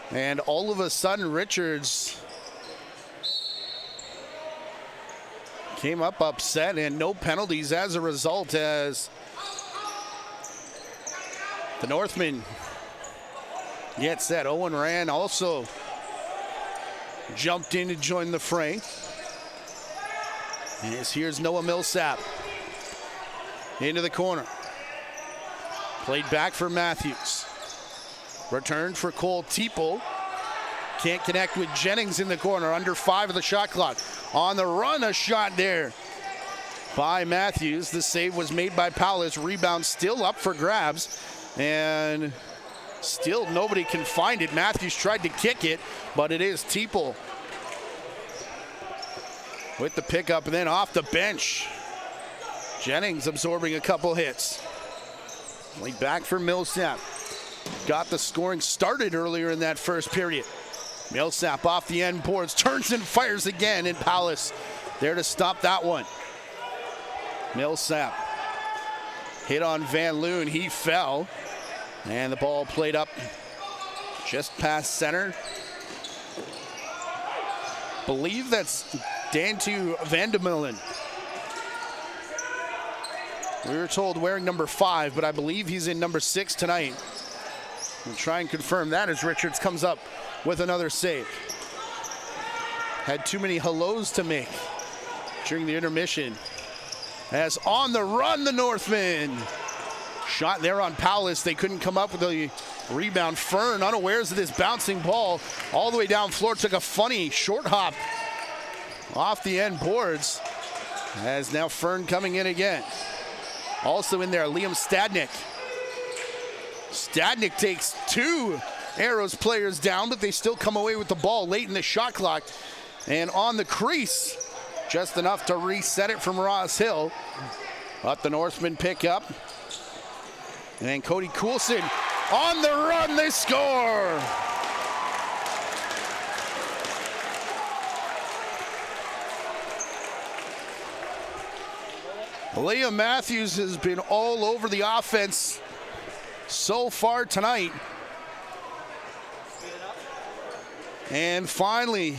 And all of a sudden, Richards came up upset, and no penalties as a result, as the Northmen get set. Owen Rand also jumped in to join the fray. As here's Noah Millsap into the corner. Played back for Matthews. Returned for Cole Teeple. Can't connect with Jennings in the corner. Under 5 of the shot clock. On the run, a shot there by Matthews. The save was made by Paulus. Rebound still up for grabs. And Still nobody can find it. Matthews tried to kick it, but it is Teeple with the pickup, and then off the bench. Jennings absorbing a couple hits. Only back for Millsap. Got the scoring started earlier in that first period. Millsap off the end boards, turns and fires again, and Palace there to stop that one. Millsap hit on Van Loon, he fell, and the ball played up just past center. Believe that's Dantu Vandemelen. We were told wearing number 5, but I believe he's in number 6 tonight. We'll try and confirm that as Richards comes up with another save. Had too many hellos to make during the intermission. As on the run, the Northmen. Shot there on Palace. They couldn't come up with a rebound. Fern, unawares of this bouncing ball, all the way down floor, took a funny short hop off the end boards. As now Fern coming in again. Also in there, Liam Stadnick. Stadnick takes 2 Arrows players down, but they still come away with the ball late in the shot clock. And on the crease, just enough to reset it from Ross Hill. But the Northmen pick up. And then Cody Coulson on the run, they score! Liam Matthews has been all over the offense so far tonight. And finally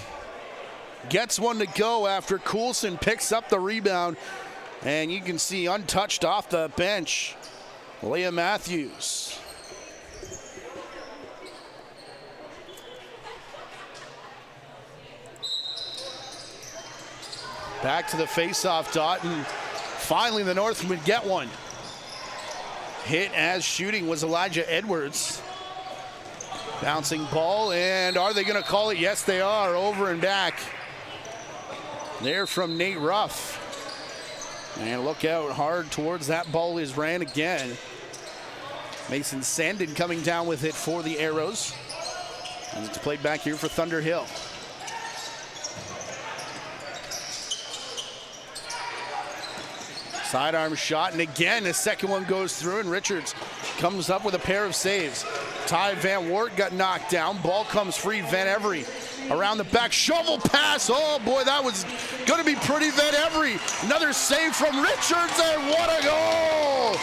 gets one to go after Coulson picks up the rebound. And you can see untouched off the bench, Liam Matthews. Back to the face-off dot, and finally the Northmen get one. Hit as shooting was Elijah Edwards. Bouncing ball, and are they going to call it? Yes, they are. Over and back. There from Nate Ruff. And look out hard towards that ball is ran again. Mason Sandin coming down with it for the Arrows. And it's played back here for Thunder Hill. Sidearm shot, and again, the second one goes through, and Richards comes up with a pair of saves. Ty Van Wart got knocked down. Ball comes free. Van Every around the back. Shovel pass. Oh, boy, that was going to be pretty. Van Every. Another save from Richards, and what a goal!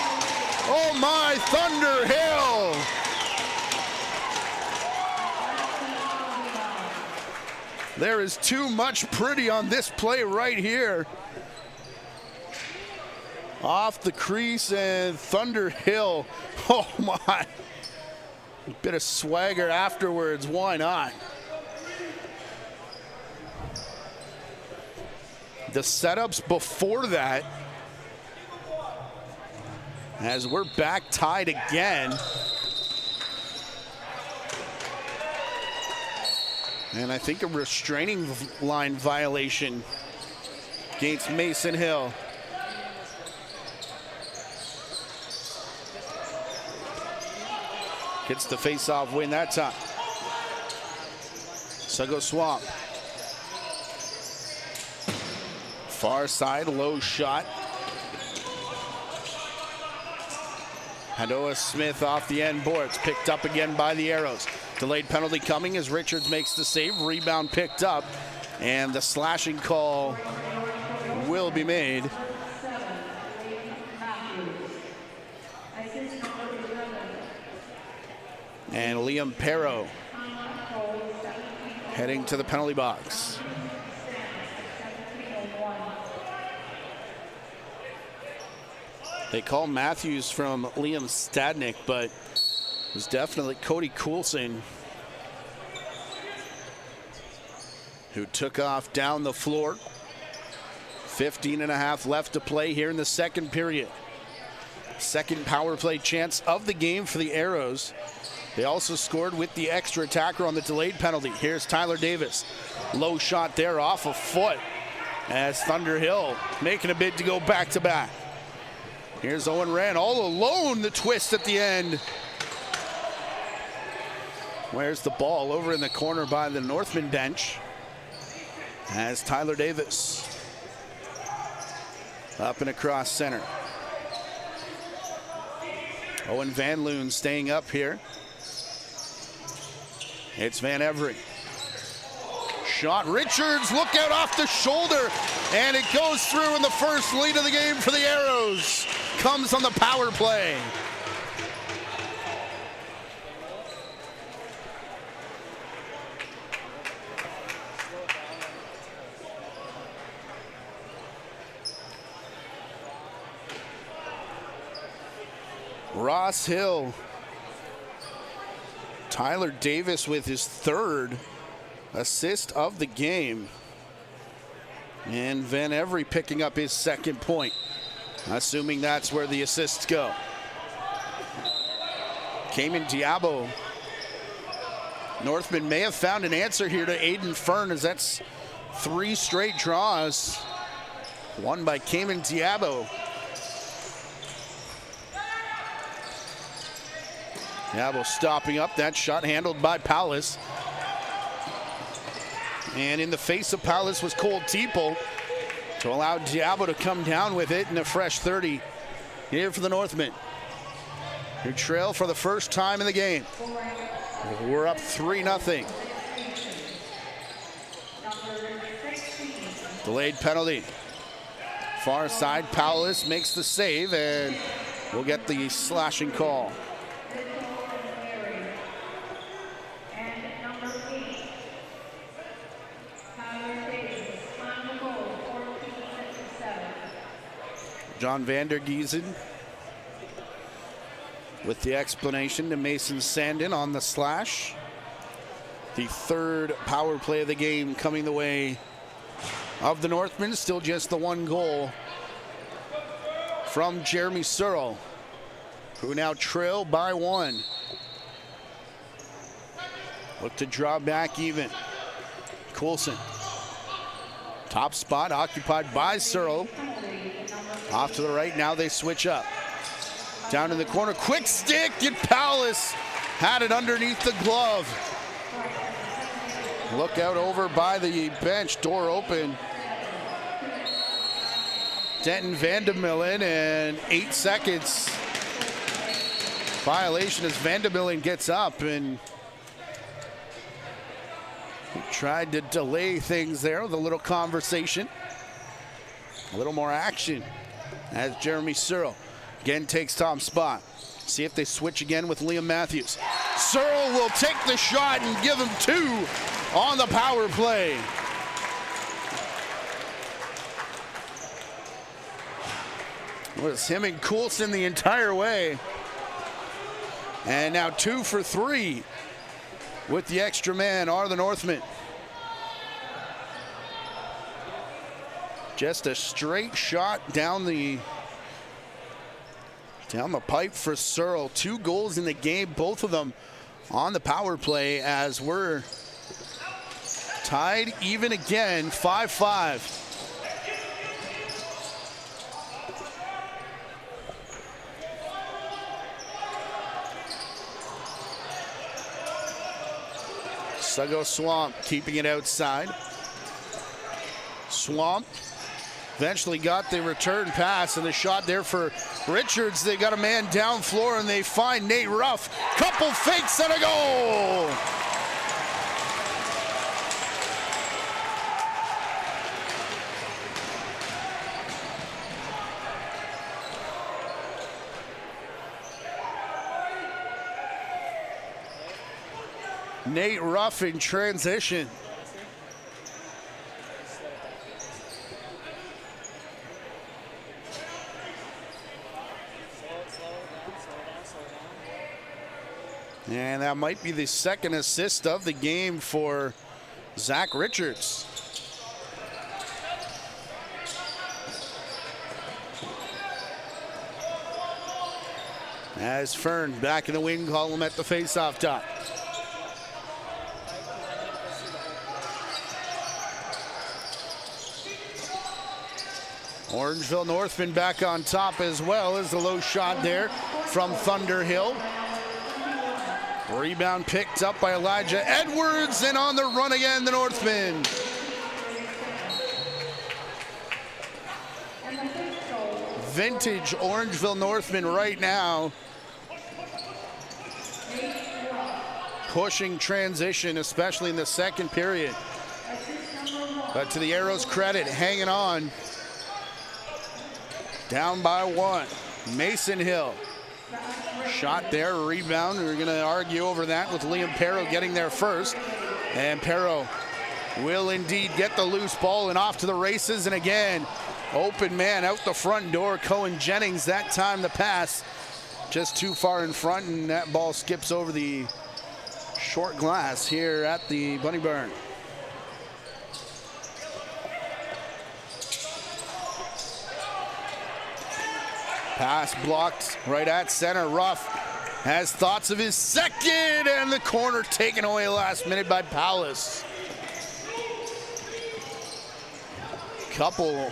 Oh, my, Thunder Hill. There is too much pretty on this play right here. Off the crease, and Thunder Hill. Oh, my. A bit of swagger afterwards. Why not? The setups before that, as we're back tied again. And I think a restraining line violation against Mason Hill. Gets the face-off win that time. Sugo Swamp. Far side, low shot. Hadoa Smith off the end boards. Picked up again by the Arrows. Delayed penalty coming as Richards makes the save. Rebound picked up. And the slashing call will be made. And Liam Perro heading to the penalty box. They call Matthews from Liam Stadnick, but it was definitely Cody Coulson who took off down the floor. 15.5 left to play here in the second period. Second power play chance of the game for the Arrows. They also scored with the extra attacker on the delayed penalty. Here's Tyler Davis. Low shot there off a foot as Thunder Hill making a bid to go back to back. Here's Owen Rand all alone, the twist at the end. Where's the ball? Over in the corner by the Northmen bench. As Tyler Davis up and across center. Owen Van Loon staying up here. It's Van Every. Shot, Richards, look out off the shoulder, and it goes through in the first lead of the game for the Arrows. Comes on the power play. Ross Hill. Tyler Davis with his third assist of the game. And Van Every picking up his second point, assuming that's where the assists go. Cayman Diabo. Northmen may have found an answer here to Aiden Fern, as that's 3 straight draws won by Cayman Diabo. Diabo stopping up that shot, handled by Paulus. And in the face of Paulus was Cole Teeple to allow Diabo to come down with it, and a fresh 30 here for the Northmen, who trail for the first time in the game. We're up 3-0. Delayed penalty. Far side, Paulus makes the save, and we'll get the slashing call. John Vandergiesen with the explanation to Mason Sandin on the slash. The third power play of the game coming the way of the Northmen. Still just the 1 goal from Jeremy Searle, who now trail by 1. Look to draw back even. Coulson. Top spot occupied by Searle. Off to the right, now they switch up. Down in the corner, quick stick, and Paulus had it underneath the glove. Look out over by the bench, door open. Denton Vandemillen, and 8 seconds. Violation as Vandemillen gets up, and he tried to delay things there with a little conversation. A little more action as Jeremy Searle again takes top spot. See if they switch again with Liam Matthews. Searle will take the shot and give him 2 on the power play. It was him and Coulson the entire way. And now 2 for 3 with the extra man are the Northmen. Just a straight shot down the pipe for Searle. 2 goals in the game, both of them on the power play, as we're tied even again, 5-5. Sugo Swamp keeping it outside. Swamp eventually got the return pass, and the shot there for Richards. They got a man down floor, and they find Nate Ruff. Couple fakes and a goal. Nate Ruff in transition. And that might be the second assist of the game for Zach Richards. As Fern back in the wing column at the face-off dot. Orangeville Northmen back on top, as well as the low shot there from Thunderhill. Rebound picked up by Elijah Edwards, and on the run again, the Northmen. Vintage Orangeville Northmen right now. Pushing transition, especially in the second period. But to the Arrows' credit, hanging on. Down by 1. Mason Hill. Shot there, rebound. We're going to argue over that with Liam Perro getting there first. And Perro will indeed get the loose ball and off to the races. And again, open man out the front door. Cohen Jennings, that time the pass just too far in front, and that ball skips over the short glass here at the Bunny Barn. Pass blocked right at center. Ruff has thoughts of his second, and the corner taken away last minute by Palace. Couple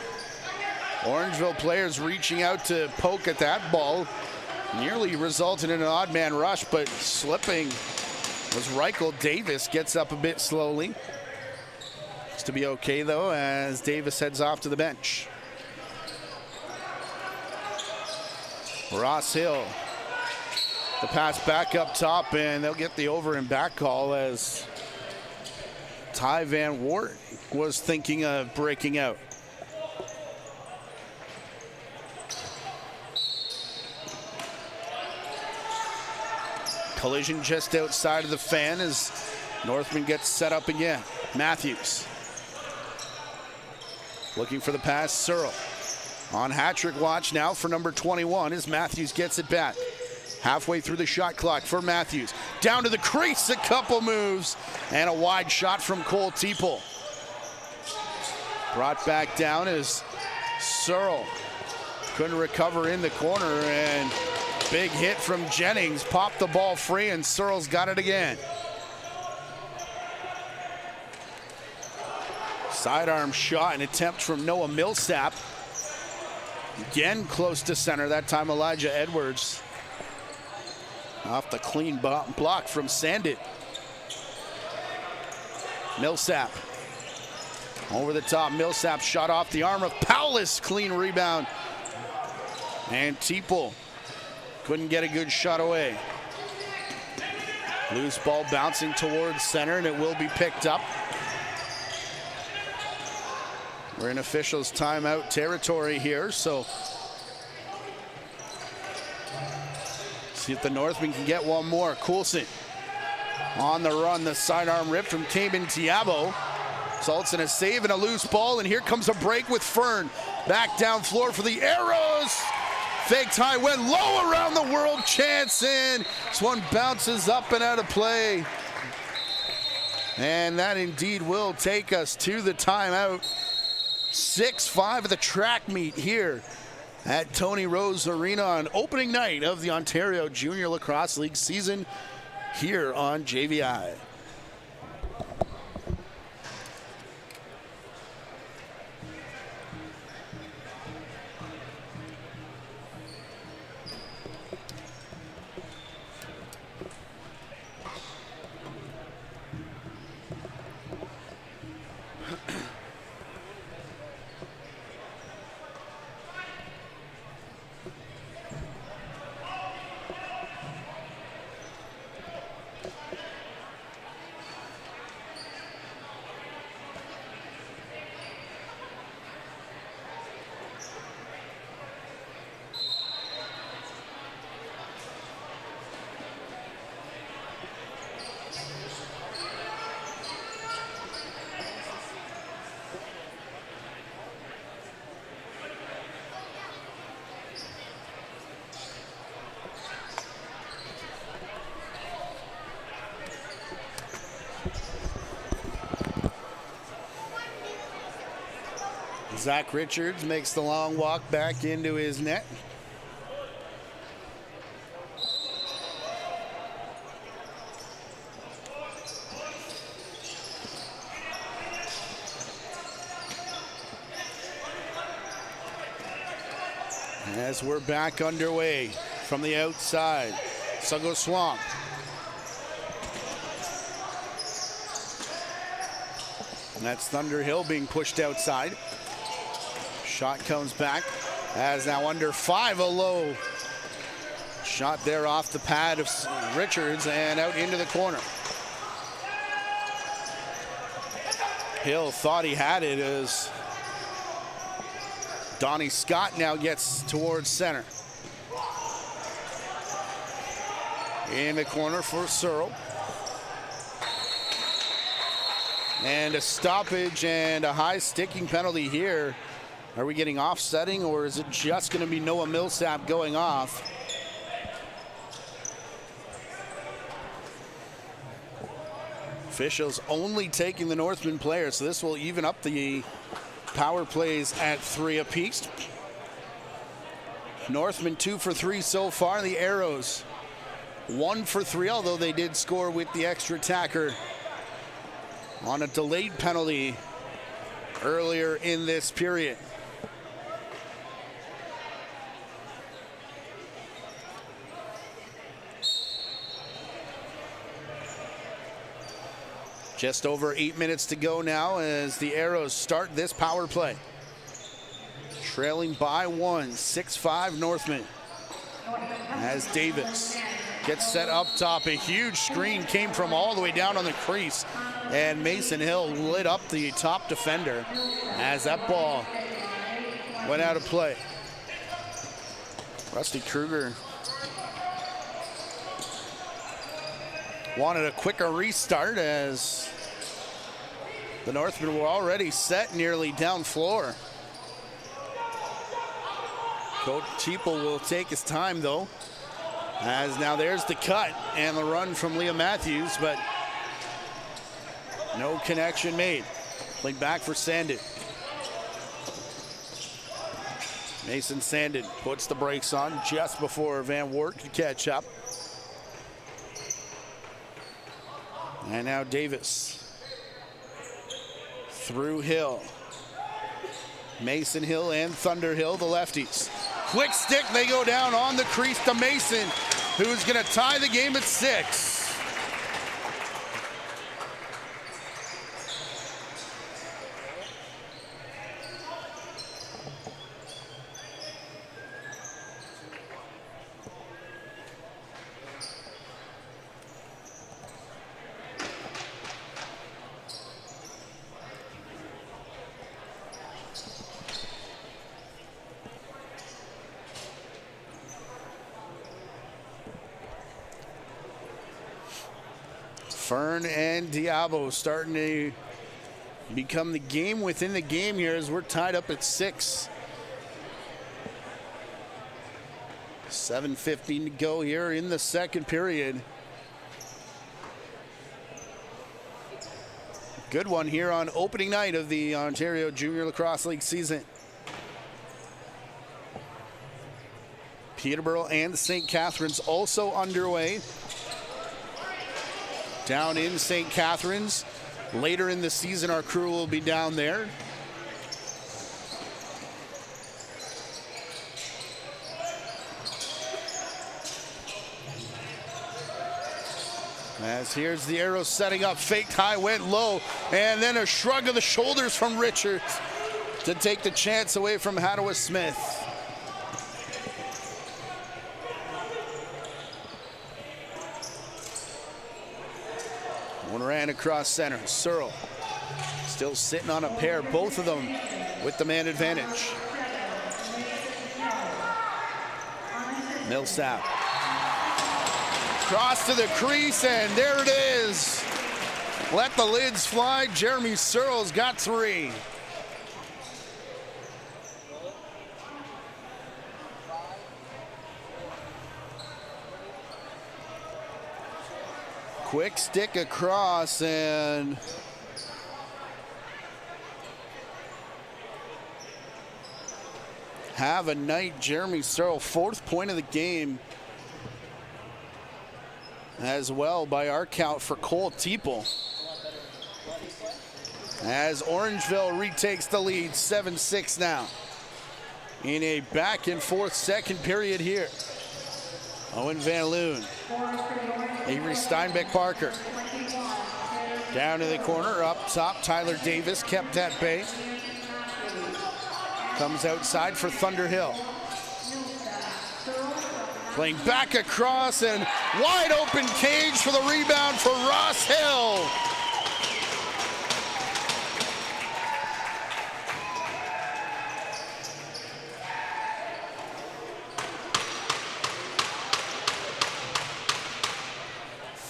Orangeville players reaching out to poke at that ball. Nearly resulted in an odd man rush, but slipping was Reichel. Davis gets up a bit slowly. It's to be okay though, as Davis heads off to the bench. Ross Hill, the pass back up top, and they'll get the over and back call as Ty Van Wart was thinking of breaking out. Collision just outside of the fan as Northman gets set up again. Matthews looking for the pass. Searle on hat-trick watch now for number 21 as Matthews gets it back. Halfway through the shot clock for Matthews. Down to the crease, a couple moves, and a wide shot from Cole Teeple. Brought back down as Searle couldn't recover in the corner, and big hit from Jennings. Popped the ball free, and Searle's got it again. Sidearm shot, an attempt from Noah Millsap. Again close to center, that time Elijah Edwards. Off the clean block from Sandit. Millsap. Over the top, Millsap shot off the arm of Powless. Clean rebound. And Teeple couldn't get a good shot away. Loose ball bouncing towards center, and it will be picked up. We're in officials' timeout territory here, so see if the Northmen can get one more. Coulson on the run, the sidearm rip from Cayman Tiabo. Results in a save and a loose ball, and here comes a break with Fern. Back down floor for the Arrows. Faked high, went low around the world, chance in. This one bounces up and out of play. And that indeed will take us to the timeout. 6-5 of the track meet here at Tony Rose Arena on opening night of the Ontario Junior Lacrosse League season here on JVI. Zach Richards makes the long walk back into his net. As we're back underway from the outside, Sungo Swamp That's Thunderhill being pushed outside. Shot comes back as now under 5, a low shot there off the pad of Richards and out into the corner. Hill thought he had it as Donnie Scott now gets towards center. In the corner for Searle. And a stoppage and a high sticking penalty here. Are we getting offsetting, or is it just going to be Noah Millsap going off? Officials only taking the Northmen player, so this will even up the power plays at 3 apiece. Northmen 2 for 3 so far. The Arrows 1 for 3, although they did score with the extra attacker on a delayed penalty earlier in this period. Just over 8 minutes to go now as the Arrows start this power play. Trailing by 1, 6-5 Northmen. As Davis gets set up top, a huge screen came from all the way down on the crease, and Mason Hill lit up the top defender as that ball went out of play. Rusty Kruger wanted a quicker restart as the Northmen were already set nearly down floor. Coach Teeple will take his time though, as now there's the cut and the run from Liam Matthews, but no connection made. Played back for Sandin. Mason Sandin puts the brakes on just before Van Wert could catch up. And now Davis through Hill. Mason Hill and Thunderhill, the lefties. Quick stick, they go down on the crease to Mason, who's gonna tie the game at 6. Fern and Diabo starting to become the game within the game here as we're tied up at 6. 7:15 to go here in the second period. Good one here on opening night of the Ontario Junior Lacrosse League season. Peterborough and St. Catharines also underway. Down in St. Catharines. Later in the season, our crew will be down there. As here's the Arrows setting up, faked high, went low, and then a shrug of the shoulders from Richards to take the chance away from Hadaway Smith. One ran across center. Searle still sitting on a pair, both of them with the man advantage. Millsap. Cross to the crease, and there it is. Let the lids fly. Jeremy Searle's got 3. Quick stick across, and have a night. Jeremy Searle, 4th point of the game as well by our count for Cole Teeple. As Orangeville retakes the lead, 7-6 now. In a back and forth second period here. Owen Van Loon, Avery Steinbeck Parker. Down to the corner, up top, Tyler Davis kept at bay. Comes outside for Thunderhill. Playing back across and wide open cage for the rebound for Ross Hill.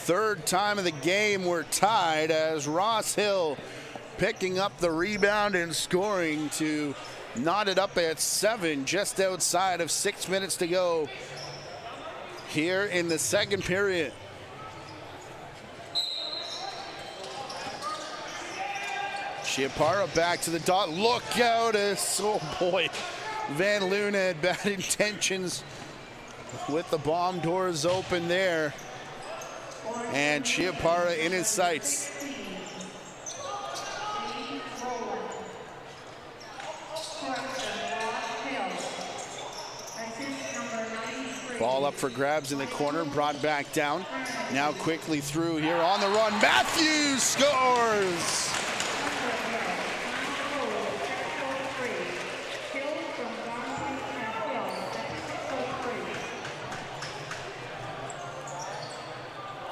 Third time of the game we're tied as Ross Hill picking up the rebound and scoring to knot it up at 7 just outside of 6 minutes to go here in the second period. Chiapara back to the dot. Look out, oh boy. Van Loon had bad intentions with the bomb doors open there. And Chiapara in his sights. Ball up for grabs in the corner, brought back down. Now quickly through here on the run. Matthews scores!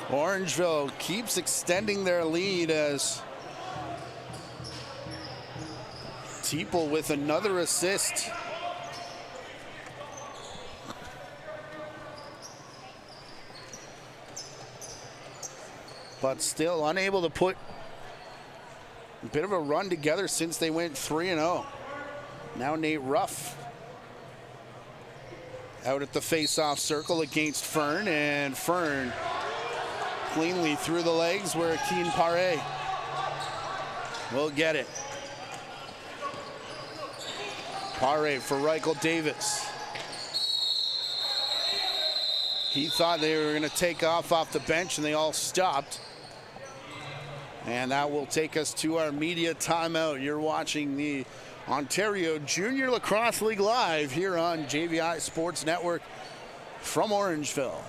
Orangeville keeps extending their lead as Teeple with another assist. But still unable to put a bit of a run together since they went 3-0. Now Nate Ruff out at the face-off circle against Fern, and Fern cleanly through the legs where Keen Pare will get it. Pare for Reichel Davis. He thought they were going to take off the bench, and they all stopped. And that will take us to our media timeout. You're watching the Ontario Junior Lacrosse League live here on JVI Sports Network from Orangeville.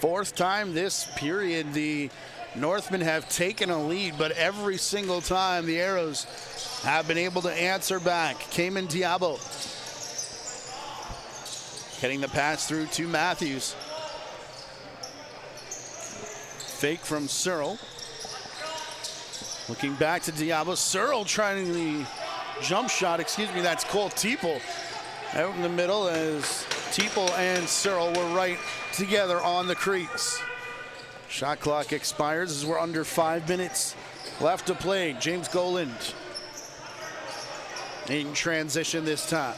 Fourth time this period the Northmen have taken a lead, but every single time the Arrows have been able to answer back. Cayman Diabo getting the pass through to Matthews. Fake from Searle. Looking back to Diabo. Searle trying the jump shot. Excuse me, that's Cole Teeple out in the middle as Teeple and Searle were right together on the crease. Shot clock expires as we're under 5 minutes left to play. James Goland in transition this time.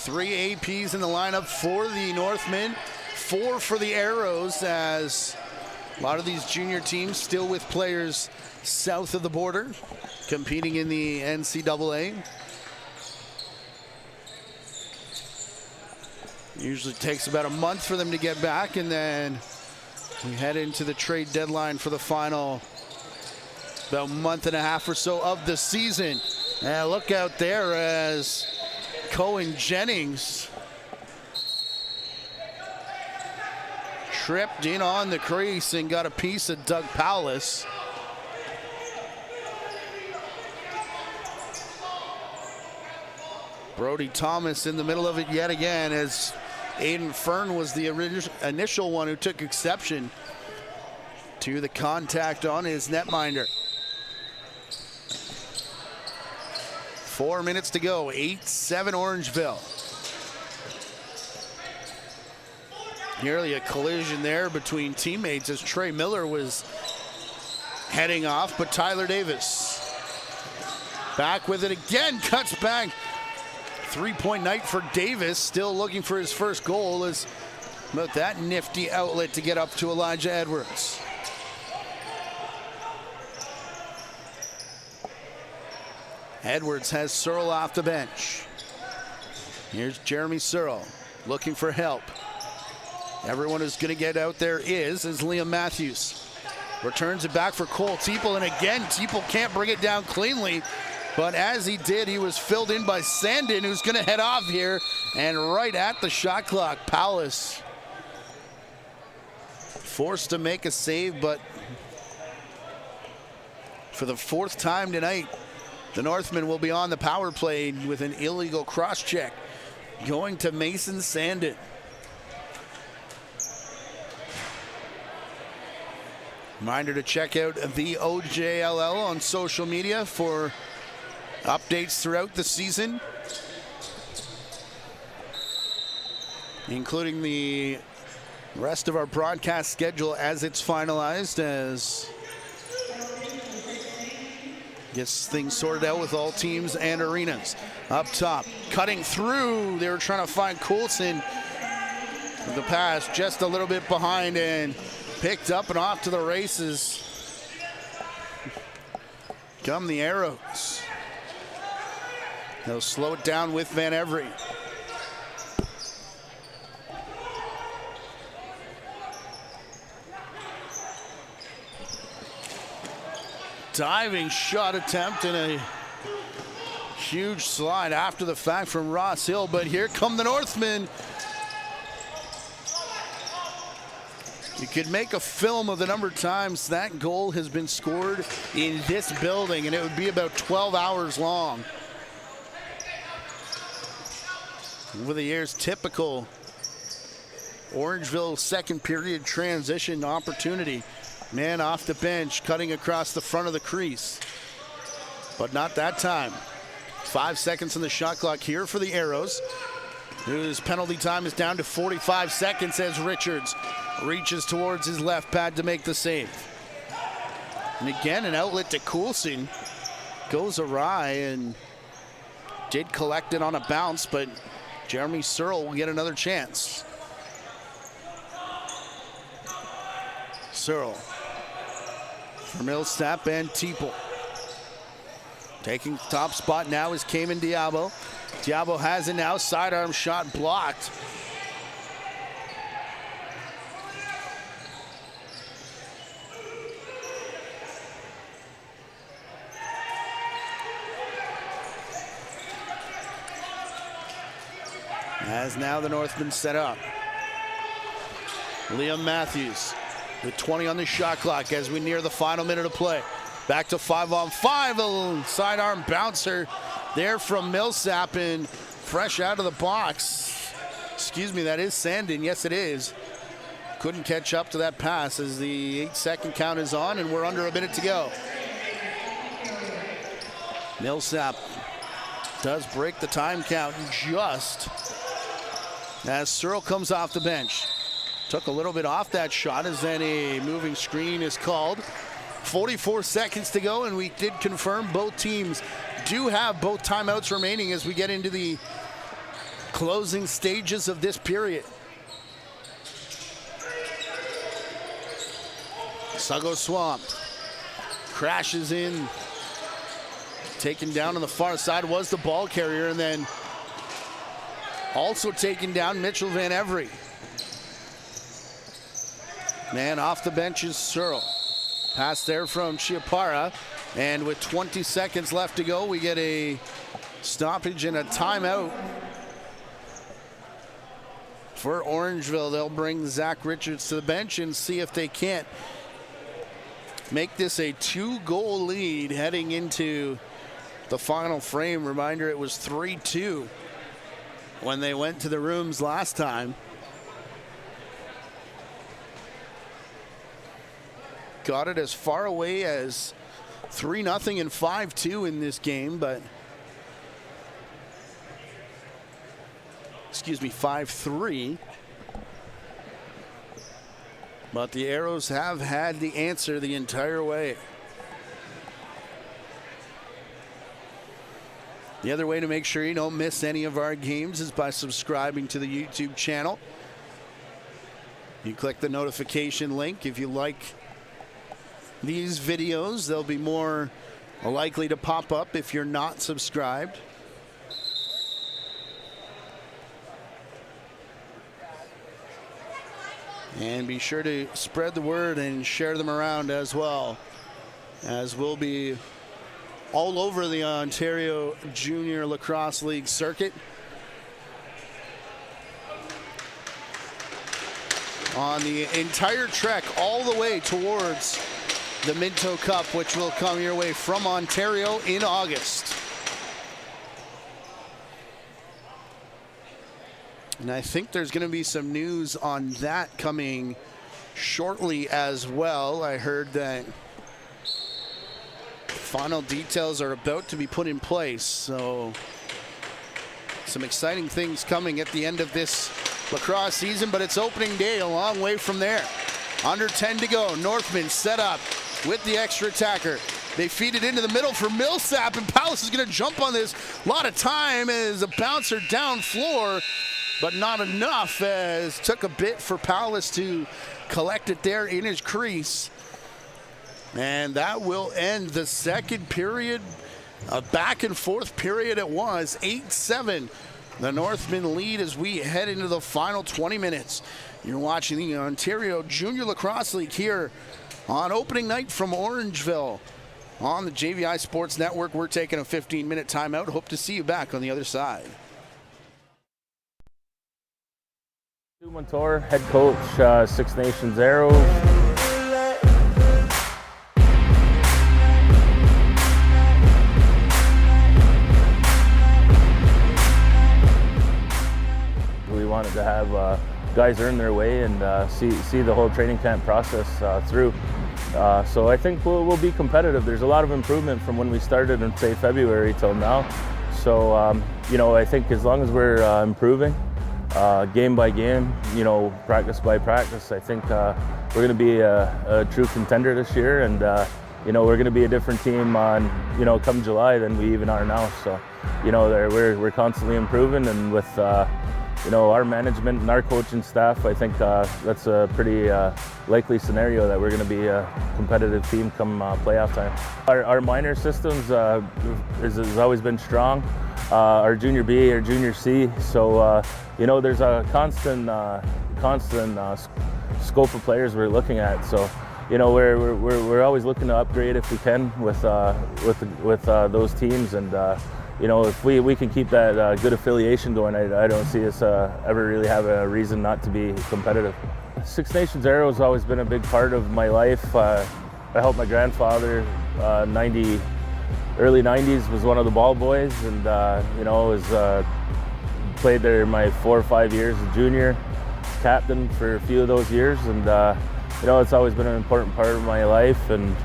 Three APs in the lineup for the Northmen, 4 for the Arrows, as a lot of these junior teams still with players south of the border competing in the NCAA. Usually takes about a month for them to get back, and then we head into the trade deadline for the final about a month and a half or so of the season. And look out there as Cohen Jennings tripped in on the crease and got a piece of Doug Powless. Brody Thomas in the middle of it yet again, as Aiden Fern was the initial one who took exception to the contact on his netminder. 4 minutes to go, 8-7 Orangeville. Nearly a collision there between teammates as Trey Miller was heading off, but Tyler Davis back with it again, cuts back. 3-point night for Davis, still looking for his first goal. Is about that nifty outlet to get up to Elijah Edwards. Edwards has Searle off the bench. Here's Jeremy Searle looking for help. Everyone who's going to get out there is Liam Matthews. Returns it back for Cole Teeple, and again, Teeple can't bring it down cleanly. But as he did, he was filled in by Sandin, who's going to head off here. And right at the shot clock, Powless forced to make a save, but for the fourth time tonight, the Northmen will be on the power play with an illegal cross check going to Mason Sandin. Reminder to check out the OJLL on social media for updates throughout the season, including the rest of our broadcast schedule as it's finalized, as gets things sorted out with all teams and arenas. Up top, cutting through, they were trying to find Coulson. The pass just a little bit behind and picked up and off to the races. Come the Arrows. They'll slow it down with Van Every. Diving shot attempt and a huge slide after the fact from Ross Hill, but here come the Northmen. You could make a film of the number of times that goal has been scored in this building, and it would be about 12 hours long. Over the years, typical Orangeville second period transition opportunity. Man off the bench, cutting across the front of the crease. But not that time. 5 seconds on the shot clock here for the Arrows, whose penalty time is down to 45 seconds as Richards reaches towards his left pad to make the save. And again, an outlet to Coulson goes awry and did collect it on a bounce, but Jeremy Searle will get another chance. Searle for Millsap and Teeple. Taking top spot now is Cayman Diabo. Diabo has it now, sidearm shot blocked. As now the Northmen set up. Liam Matthews with 20 on the shot clock as we near the final minute of play. Back to 5-on-5, a sidearm bouncer there from Millsap and fresh out of the box. Excuse me, that is Sandin. Yes, it is. Couldn't catch up to that pass as the 8-second count is on and we're under a minute to go. Millsap does break the time count just as Searle comes off the bench. Took a little bit off that shot as then a moving screen is called. 44 seconds to go, and we did confirm both teams do have both timeouts remaining as we get into the closing stages of this period. Sago Swamp crashes in. Taken down on the far side was the ball carrier, and then also taken down Mitchell Van Every. Man off the bench is Searle. Pass there from Chiapara. And with 20 seconds left to go, we get a stoppage and a timeout for Orangeville. They'll bring Zach Richards to the bench and see if they can't make this a 2-goal lead heading into the final frame. Reminder, it was 3-2 when they went to the rooms last time. Got it as far away as 3-0 and 5-2 in this game, but excuse me, 5-3. But the Arrows have had the answer the entire way. The other way to make sure you don't miss any of our games is by subscribing to the YouTube channel. You click the notification link. If you like these videos, they'll be more likely to pop up if you're not subscribed. And be sure to spread the word and share them around as well, as we'll be all over the Ontario Junior Lacrosse League circuit on the entire trek all the way towards the Minto Cup, which will come your way from Ontario in August. And I think there's going to be some news on that coming shortly as well. I heard that final details are about to be put in place, so some exciting things coming at the end of this lacrosse season, but it's opening day a long way from there. Under 10 to go. Northmen set up with the extra attacker. They feed it into the middle for Millsap, and Palace is going to jump on this. A lot of time as a bouncer down floor, but not enough, as took a bit for Palace to collect it there in his crease. And that will end the second period. A back and forth period it was. 8-7. The Northmen lead as we head into the final 20 minutes. You're watching the Ontario Junior Lacrosse League here on opening night from Orangeville on the JVI Sports Network. We're taking a 15-minute timeout. Hope to see you back on the other side. Montour, head coach, Six Nations Arrows. We wanted to have guys earn their way and see the whole training camp process through. So I think we'll be competitive. There's a lot of improvement from when we started in, say, February till now. So, I think as long as we're improving, game by game, practice by practice, I think we're going to be a true contender this year, and we're going to be a different team on come July than we even are now. So we're constantly improving, and with our management and our coaching staff, I think that's a pretty likely scenario that we're going to be a competitive team come playoff time. Our minor systems has always been strong. Our junior B, our junior C, so there's a constant scope of players we're looking at. So we're always looking to upgrade if we can with those teams, and if we can keep that good affiliation going, I don't see us ever really have a reason not to be competitive. Six Nations Arrow has always been a big part of my life. I helped my grandfather, early 90s, was one of the ball boys, and played there my 4 or 5 years as junior, captain for a few of those years, and it's always been an important part of my life, and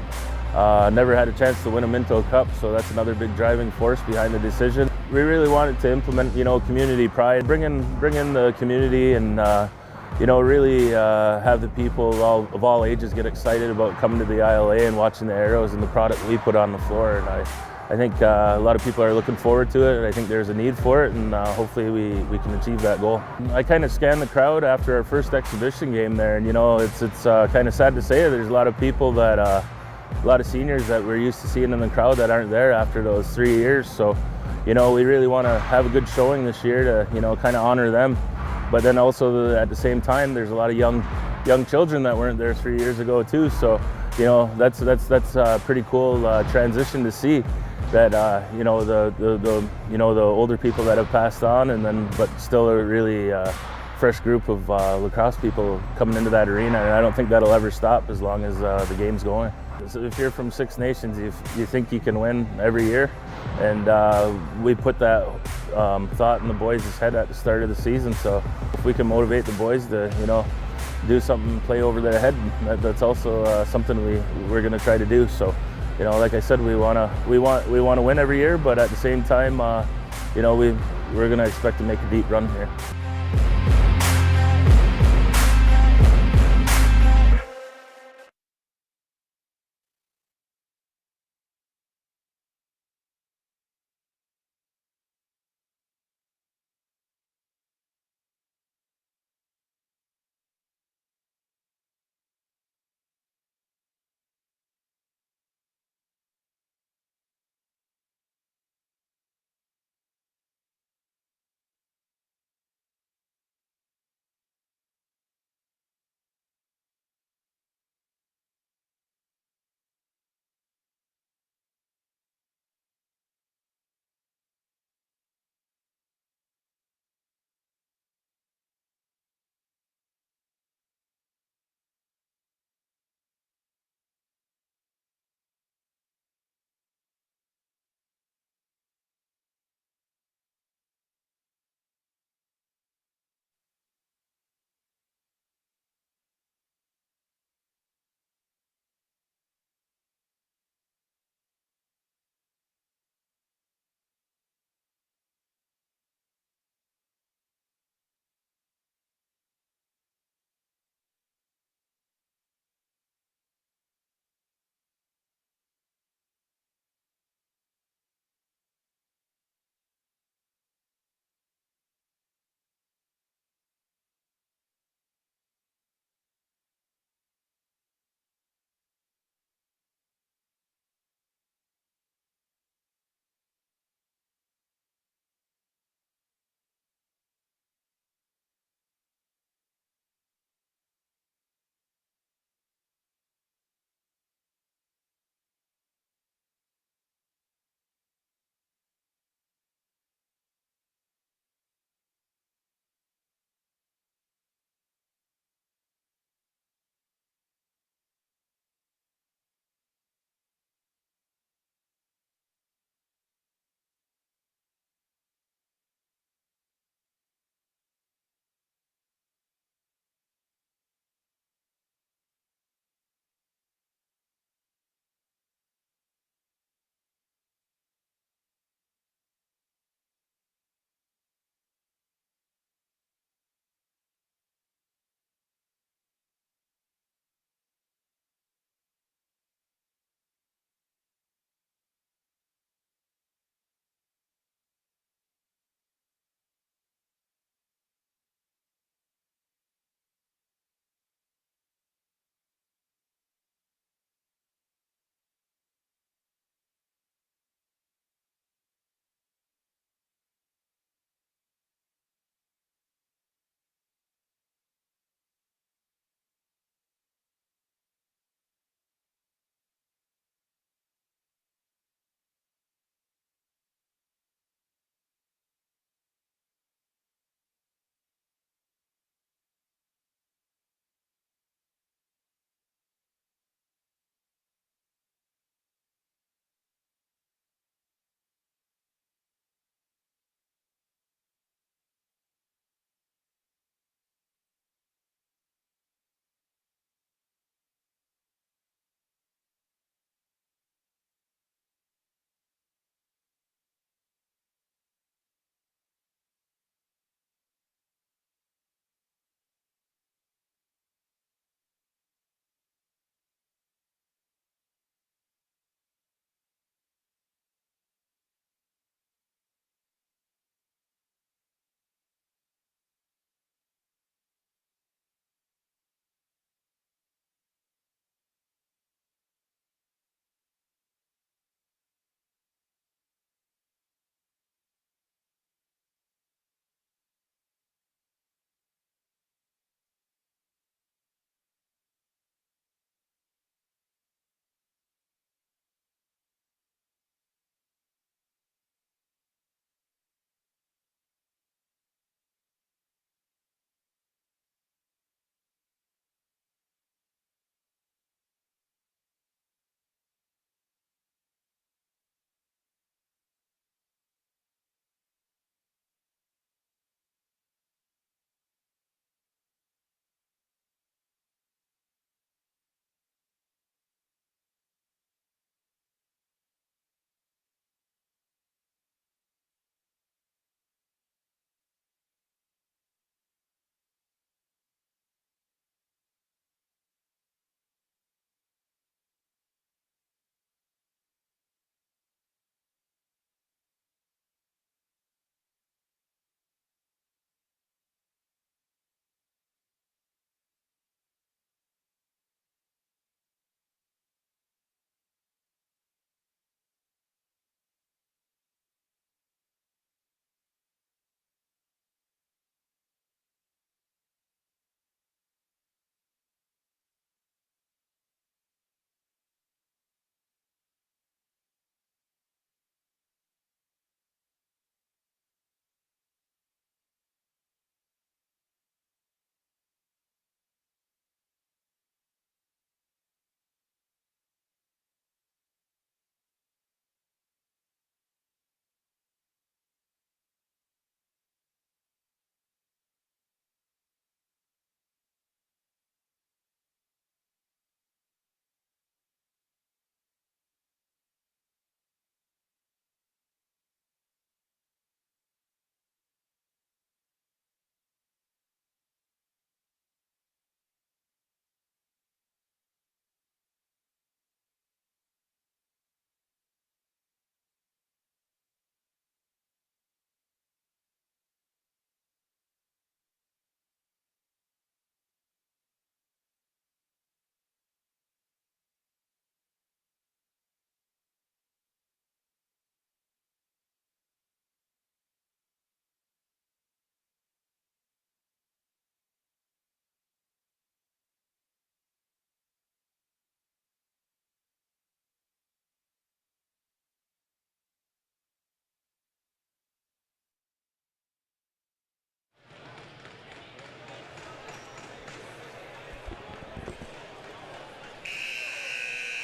never had a chance to win a Minto Cup, so that's another big driving force behind the decision. We really wanted to implement, community pride, bring in the community, and really have the people of all ages get excited about coming to the ILA and watching the Arrows and the product we put on the floor. And I think a lot of people are looking forward to it, and I think there's a need for it, and hopefully we can achieve that goal. I kind of scanned the crowd after our first exhibition game there, and it's kind of sad to say there's a lot of people that a lot of seniors that we're used to seeing in the crowd that aren't there after those 3 years. So, we really want to have a good showing this year to, kind of honor them. But then also at the same time, there's a lot of young children that weren't there 3 years ago too. So, you know, that's a pretty cool transition to see. That you know, the older people that have passed on, and then but still a really fresh group of lacrosse people coming into that arena, and I don't think that'll ever stop as long as the game's going. So if you're from Six Nations, you think you can win every year, and we put that thought in the boys' head at the start of the season. So if we can motivate the boys to, you know, do something, play over their head, that's also something we're going to try to do. So, you know, like I said, we want to win every year, but at the same time, you know, we're going to expect to make a deep run here.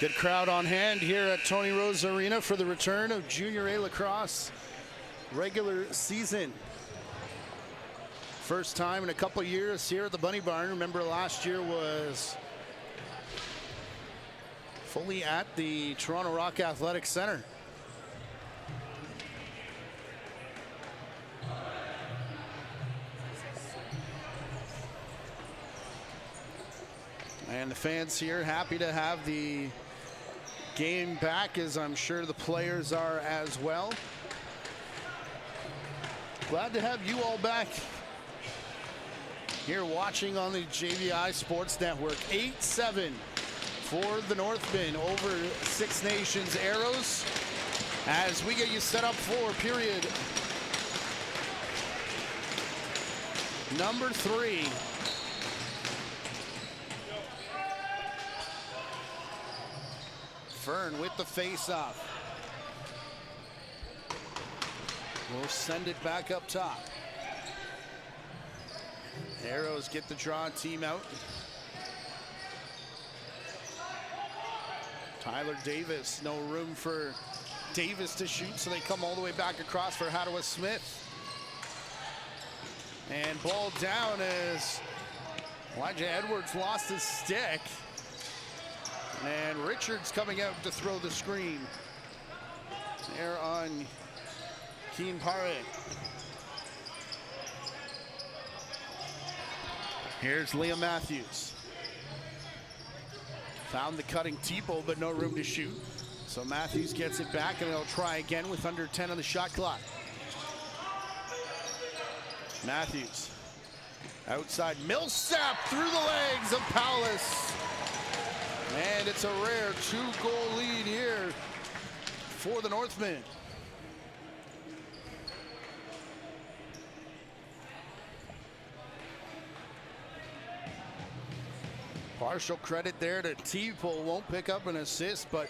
Good crowd on hand here at Tony Rose Arena for the return of Junior A lacrosse regular season. First time in a couple years here at the Bunny Barn. Remember, last year was fully at the Toronto Rock Athletic Center. And the fans here happy to have the game back, as I'm sure the players are as well. Glad to have you all back here watching on the JVI Sports Network. 8-7 for the Northmen over Six Nations Arrows as we get you set up for period number 3. Fern with the face-off. We'll send it back up top. Arrows get the draw team out. Tyler Davis, no room for Davis to shoot, so they come all the way back across for Hadwa Smith. And ball down as Elijah Edwards lost his stick. And Richards coming out to throw the screen there on Keen Pare. Here's Liam Matthews. Found the cutting Tipo, but no room to shoot. So Matthews gets it back, and they'll try again with under 10 on the shot clock. Matthews outside, Millsap through the legs of Paulus. And it's a rare 2-goal lead here for the Northmen. Partial credit there to T-Pole. Won't pick up an assist, but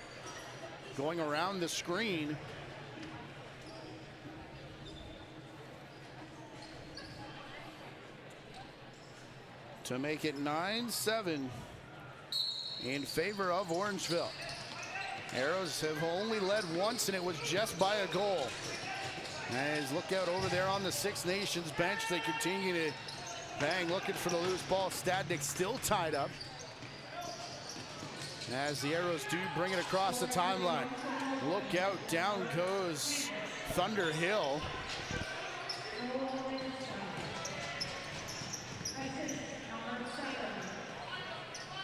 going around the screen. To make it 9-7. In favor of Orangeville. Arrows have only led once, and it was just by a goal. As look out over there on the Six Nations bench, they continue to bang, looking for the loose ball. Stadnik still tied up. As the Arrows do bring it across the timeline. Look out, down goes Thunder Hill.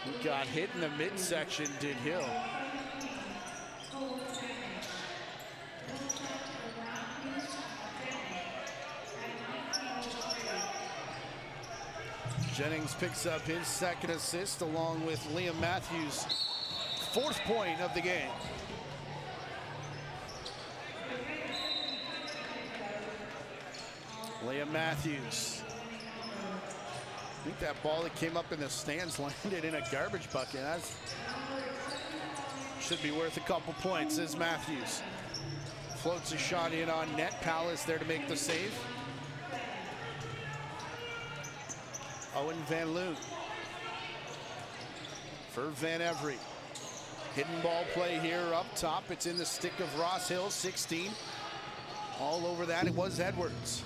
He got hit in the midsection, did Hill. Jennings picks up his second assist along with Liam Matthews' 4th point of the game. Liam Matthews. I think that ball that came up in the stands landed in a garbage bucket. That should be worth a couple points as Matthews floats a shot in on net. Palace there to make the save. Owen Van Loon for Van Every. Hidden ball play here up top. It's in the stick of Ross Hill, 16. All over that, it was Edwards.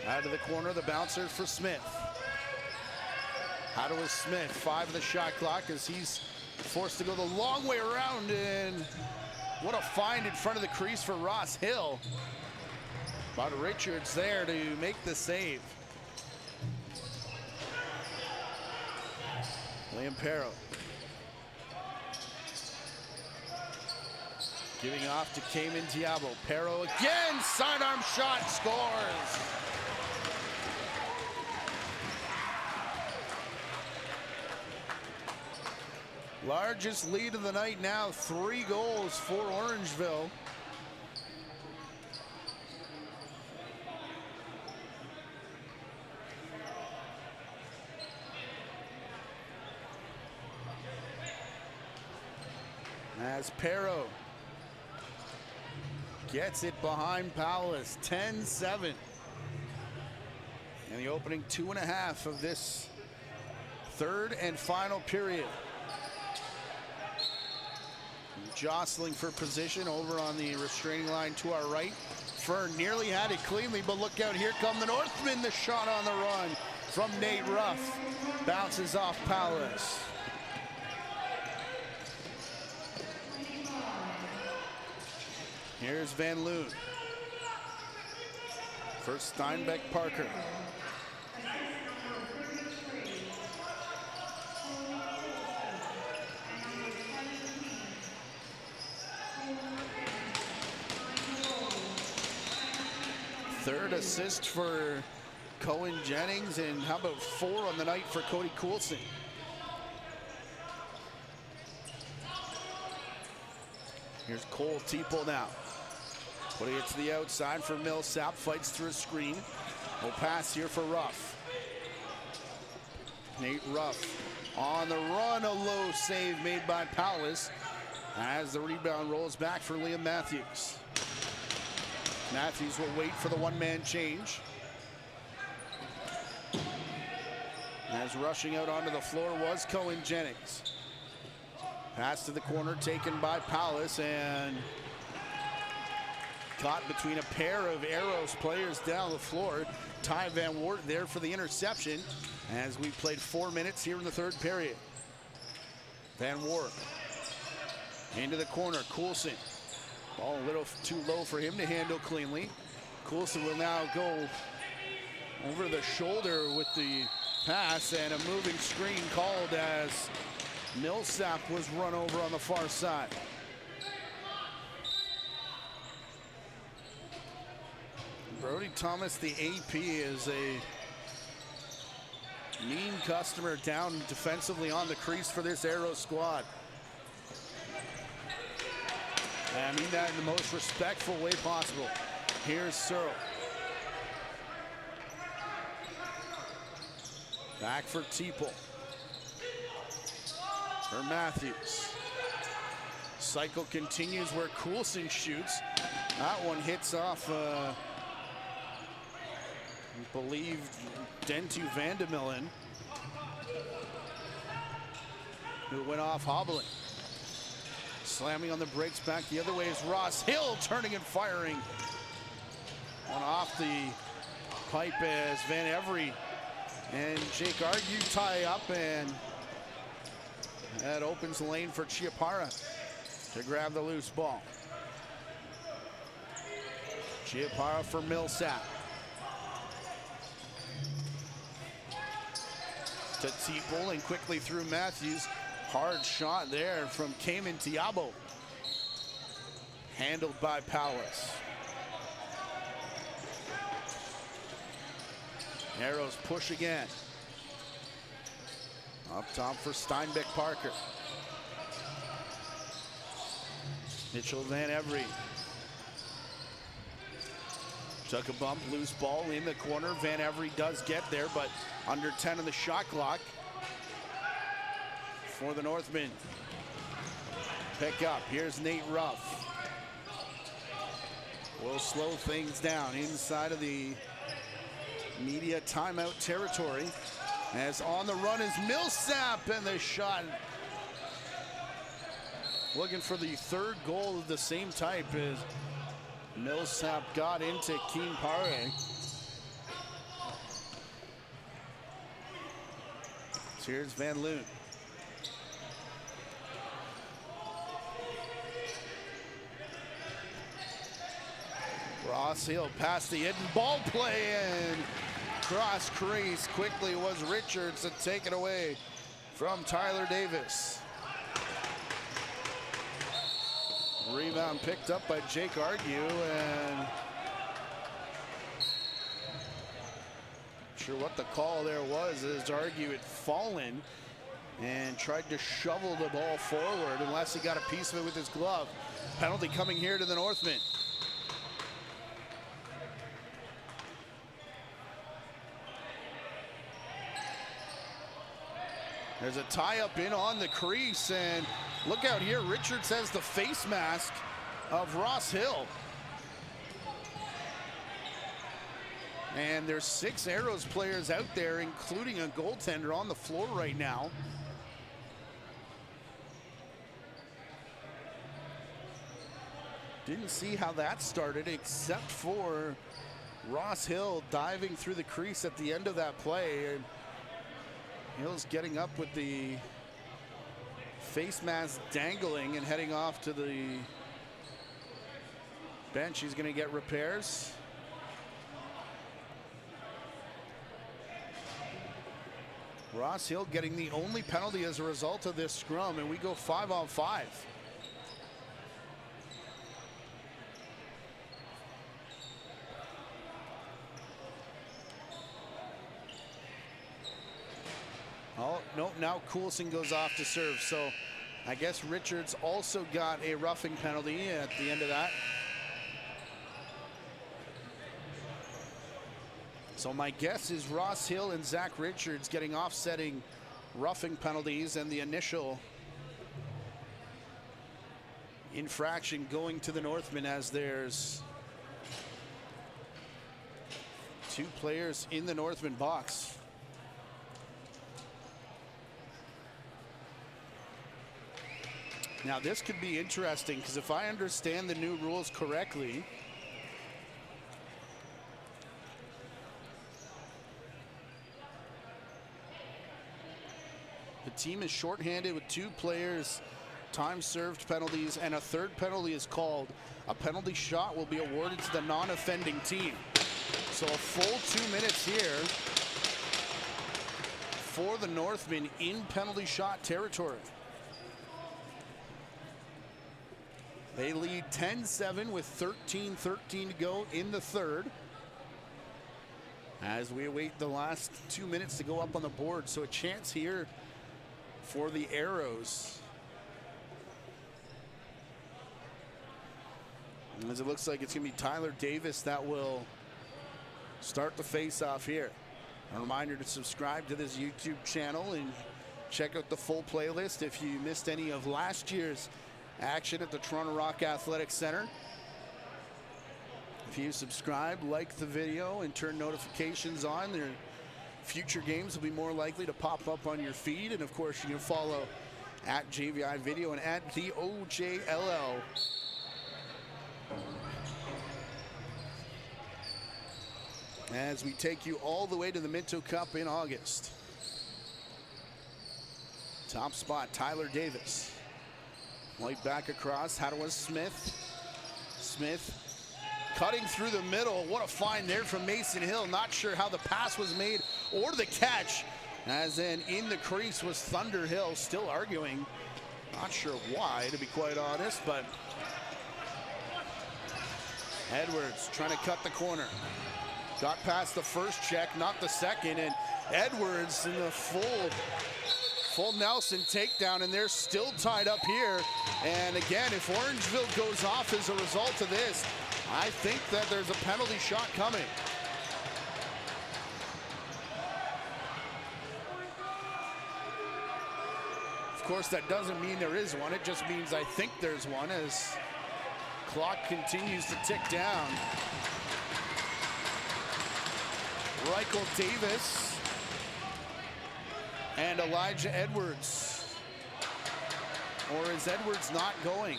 Out of the corner, the bouncer for Smith. Hadwa Smith, 5 of the shot clock as he's forced to go the long way around, and what a find in front of the crease for Ross Hill. But Richards there to make the save. Liam Perro. Giving off to Cayman Diablo. Perro again, sidearm shot, scores. Largest lead of the night now, 3 goals for Orangeville. As Perro gets it behind Paulus, 10-7. In the opening 2.5 of this third and final period. jostling for position over on the restraining line to our right. Fern nearly had it cleanly, but look out, here come the Northmen. The shot on the run from Nate Ruff. Bounces off Paulus. Here's Van Loon. For Steinbeck Parker. Third assist for Cohen Jennings, and how about 4 on the night for Cody Coulson? Here's Cole Teeple now. Putting it to the outside for Millsap, fights through a screen. No pass here for Ruff. Nate Ruff on the run, a low save made by Paulus as the rebound rolls back for Liam Matthews. Matthews will wait for the one-man change. As rushing out onto the floor was Cohen Jennings. Pass to the corner taken by Paulus and caught between a pair of Arrows players down the floor. Ty Van Wart there for the interception as we played 4 minutes here in the third period. Van Wart into the corner, Coulson. Ball a little too low for him to handle cleanly. Coulson will now go over the shoulder with the pass, and a moving screen called as Millsap was run over on the far side. Brody Thomas, the AP, is a mean customer down defensively on the crease for this Arrow squad. I mean that in the most respectful way possible. Here's Searle. Back for Teeple. For Matthews. Cycle continues where Coulson shoots. That one hits off, I believe, Dentu Vandemillen, who went off hobbling. Slamming on the brakes back the other way is Ross Hill, turning and firing. One off the pipe as Van Every and Jake Argue tie up, and that opens the lane for Chiapara to grab the loose ball. Chiapara for Millsap. To Teeple and quickly through Matthews. Hard shot there from Cayman Tiabo. Handled by Paulus. Arrows push again. Up top for Steinbeck Parker. Mitchell Van Every. Took a bump, loose ball in the corner. Van Every does get there, but under 10 on the shot clock for the Northmen. Pick up, here's Nate Ruff. Will slow things down inside of the media timeout territory. As on the run is Millsap, and the shot. Looking for the third goal of the same type as Millsap got into Keen Pare. So here's Van Loon. Ross Hill past the hidden ball play, and cross crease quickly was Richards to take it away from Tyler Davis. Rebound picked up by Jake Argue, and not sure what the call there was, as Argue had fallen and tried to shovel the ball forward unless he got a piece of it with his glove. Penalty coming here to the Northmen. There's a tie-up in on the crease, and look out here, Richards has the face mask of Ross Hill. And there's 6 Arrows players out there, including a goaltender, on the floor right now. Didn't see how that started except for Ross Hill diving through the crease at the end of that play. And Hill's getting up with the face mask dangling and heading off to the bench. He's going to get repairs. Ross Hill getting the only penalty as a result of this scrum, and we go 5-on-5. Oh, no, now Coulson goes off to serve. So I guess Richards also got a roughing penalty at the end of that. So my guess is Ross Hill and Zach Richards getting offsetting roughing penalties, and the initial infraction going to the Northmen, as there's 2 players in the Northman box. Now this could be interesting, because if I understand the new rules correctly, the team is shorthanded with 2 players, time served penalties, and a third penalty is called. A penalty shot will be awarded to the non-offending team. So a full 2 minutes here for the Northmen in penalty shot territory. They lead 10-7 with 13-13 to go in the third, as we await the last 2 minutes to go up on the board. So a chance here for the Arrows, as it looks like it's going to be Tyler Davis that will start the face-off here. A reminder to subscribe to this YouTube channel and check out the full playlist if you missed any of last year's action at the Toronto Rock Athletic Center. If you subscribe, like the video, and turn notifications on, their future games will be more likely to pop up on your feed. And of course, you can follow at JVI Video and at the OJLL. As we take you all the way to the Minto Cup in August. Top spot, Tyler Davis. White back across, Hadaway Smith. Smith cutting through the middle. What a find there from Mason Hill. Not sure how the pass was made or the catch. As in the crease was Thunder Hill, still arguing. Not sure why, to be quite honest, but Edwards trying to cut the corner. Got past the first check, not the second, and Edwards in the full Nelson takedown, and they're still tied up here. And again, if Orangeville goes off as a result of this, I think that there's a penalty shot coming. Of course, that doesn't mean there is one. It just means I think there's one, as clock continues to tick down. Reichel Davis and Elijah Edwards. Or is Edwards not going?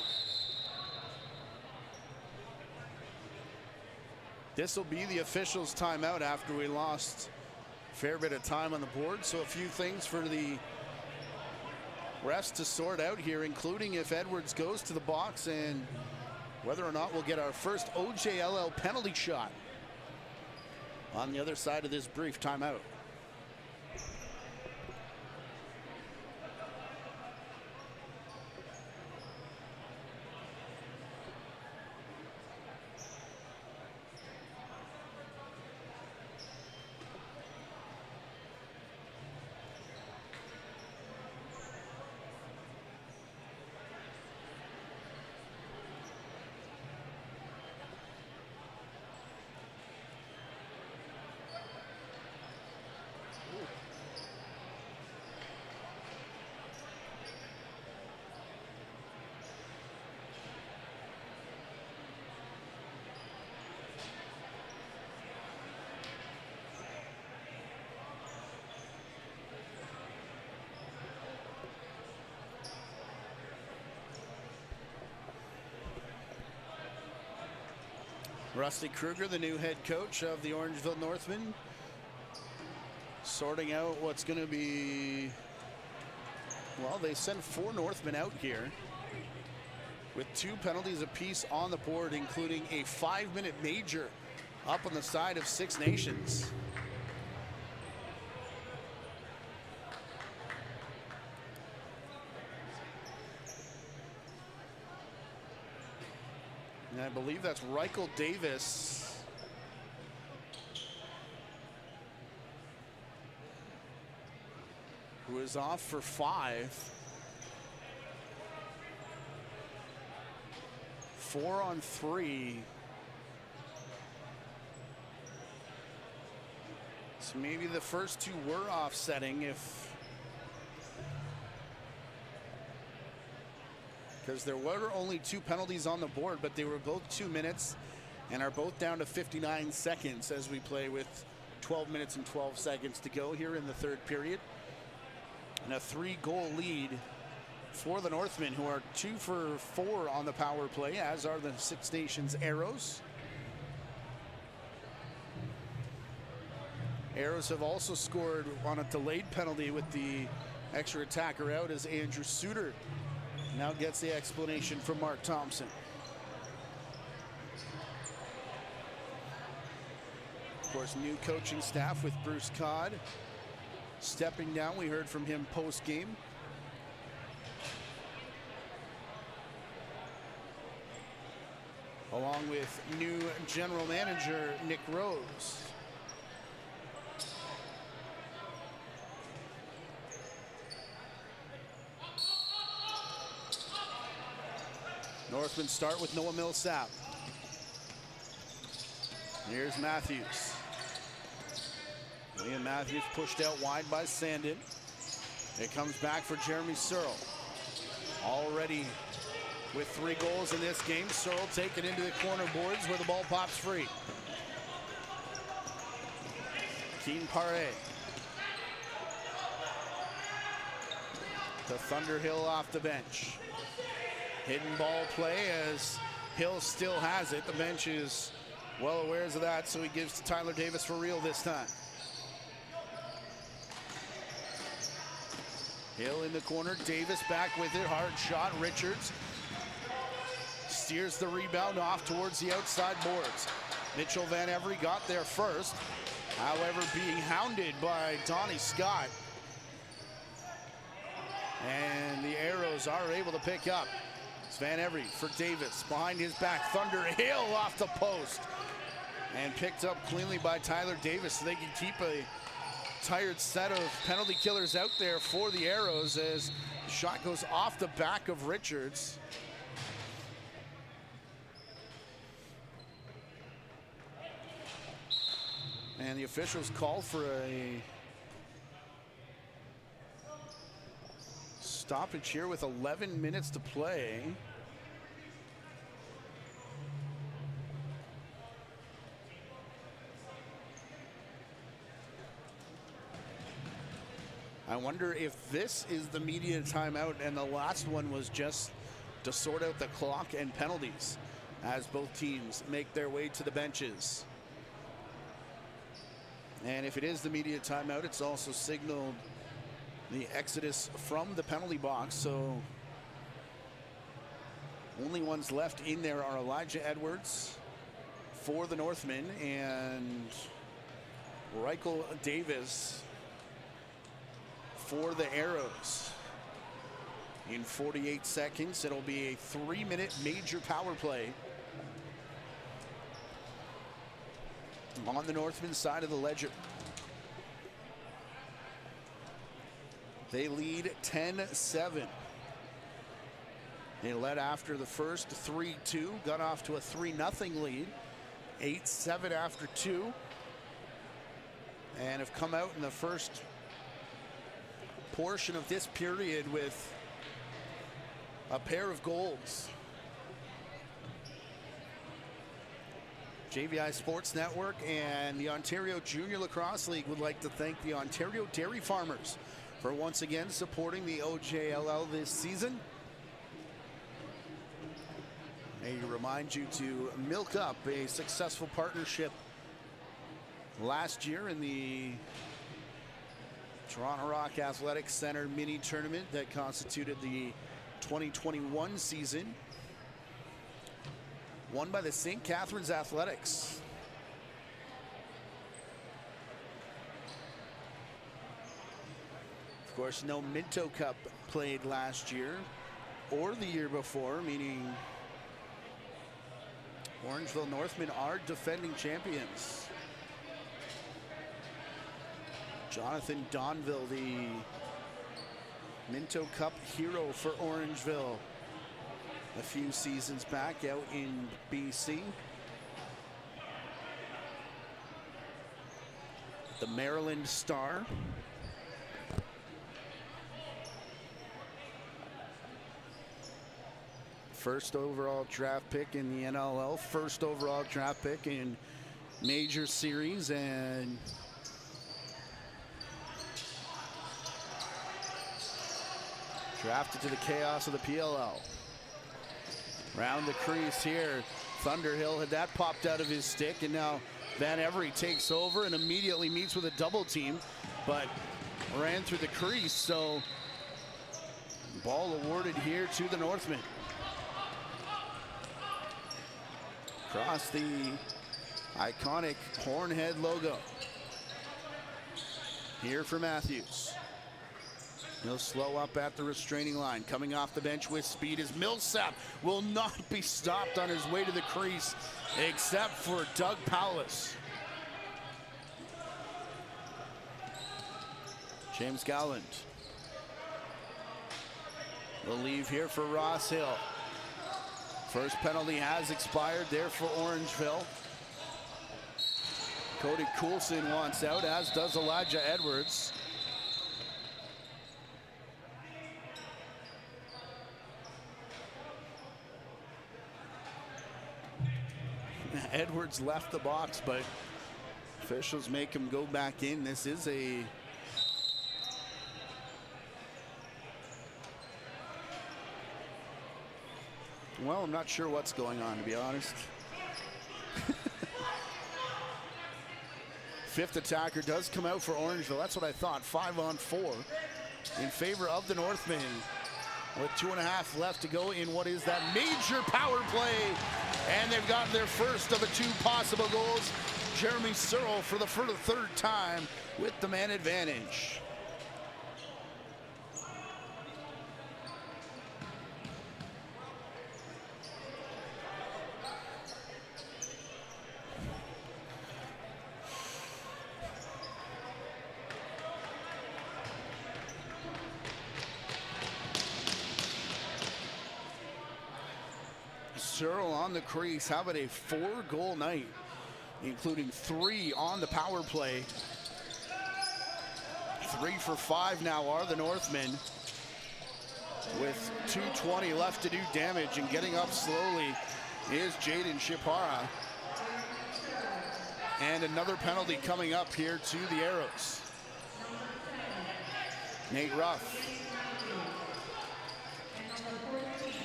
This will be the officials' timeout after we lost a fair bit of time on the board. So a few things for the refs to sort out here, including if Edwards goes to the box and whether or not we'll get our first OJLL penalty shot on the other side of this brief timeout. Rusty Kruger, the new head coach of the Orangeville Northmen, sorting out what's going to be, well, they sent 4 Northmen out here with 2 penalties apiece on the board, including a 5-minute major up on the side of Six Nations. And I believe that's Reichel Davis. Who is off for 5. 4 on 3. So maybe the first 2 were offsetting because there were only 2 penalties on the board, but they were both 2 minutes and are both down to 59 seconds as we play with 12 minutes and 12 seconds to go here in the 3rd period. And a 3-goal lead for the Northmen, who are 2 for 4 on the power play, as are the Six Nations Arrows. Arrows have also scored on a delayed penalty with the extra attacker out, as Andrew Suter now gets the explanation from Mark Thompson. Of course, new coaching staff with Bruce Codd stepping down. We heard from him post-game. Along with new general manager Nick Rose. Northmen start with Noah Millsap. Here's Matthews. Liam Matthews pushed out wide by Sandin. It comes back for Jeremy Searle. Already with 3 goals in this game. Searle taken into the corner boards where the ball pops free. Keen Paré. To Thunderhill off the bench. Hidden ball play as Hill still has it. The bench is well aware of that, so he gives to Tyler Davis for real this time. Hill in the corner, Davis back with it, hard shot. Richards steers the rebound off towards the outside boards. Mitchell Van Every got there first, however being hounded by Donnie Scott. And the Arrows are able to pick up. It's Van Every for Davis, behind his back, Thunderhill off the post. And picked up cleanly by Tyler Davis, so they can keep a tired set of penalty killers out there for the Arrows as the shot goes off the back of Richards. And the officials called for a stoppage here with 11 minutes to play. I wonder if this is the media timeout and the last one was just to sort out the clock and penalties as both teams make their way to the benches. And if it is the media timeout, it's also signaled the exodus from the penalty box. So only ones left in there are Elijah Edwards for the Northmen and Reichel Davis for the Arrows. In 48 seconds, it'll be a 3-minute major power play on the Northman side of the ledger. They lead 10-7. They led after the first 3-2, got off to a 3-0 lead, 8-7 after 2, and have come out in the first portion of this period with a pair of goals. JVI Sports Network and the Ontario Junior Lacrosse League would like to thank the Ontario Dairy Farmers for once again supporting the OJLL this season. I remind you to milk up a successful partnership last year in the Toronto Rock Athletics Center mini tournament that constituted the 2021 season, won by the St. Catharines Athletics. Of course, no Minto Cup played last year or the year before, meaning Orangeville Northmen are defending champions. Jonathan Donville, the Minto Cup hero for Orangeville a few seasons back out in BC. The Maryland Star. First overall draft pick in the NLL, first overall draft pick in major series, and drafted to the chaos of the PLL. Round the crease here. Thunderhill had that popped out of his stick, and now Van Every takes over and immediately meets with a double team, but ran through the crease, so ball awarded here to the Northmen. Across the iconic Hornhead logo. Here for Matthews. He'll slow up at the restraining line. Coming off the bench with speed is Millsap. Will not be stopped on his way to the crease, except for Doug Powless. James Gowland will leave here for Ross Hill. First penalty has expired there for Orangeville. Cody Coulson wants out, as does Elijah Edwards. Edwards left the box, but officials make him go back in. This is a well, I'm not sure what's going on, to be honest. Fifth attacker does come out for Orangeville. That's what I thought. 5-on-4 in favor of the Northmen, with 2.5 left to go in what is that major power play. And they've got their first of the 2 possible goals. Jeremy Searle for the third time with the man advantage. Searle on the crease. How about a 4-goal night, including 3 on the power play. 3 for 5 now are the Northmen, with 2:20 left to do damage, and getting up slowly is Jaden Shipara. And another penalty coming up here to the Arrows. Nate Ruff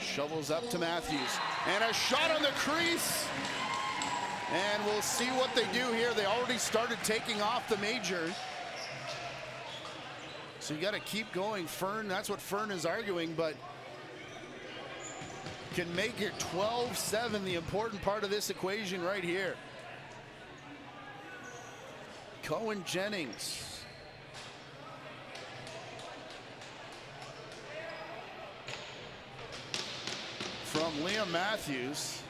shovels up to Matthews, and a shot on the crease, and we'll see what they do here. They already started taking off the major, so you got to keep going. Fern, that's what Fern is arguing, but can make it 12-7, the important part of this equation right here. Cohen Jennings from Liam Matthews.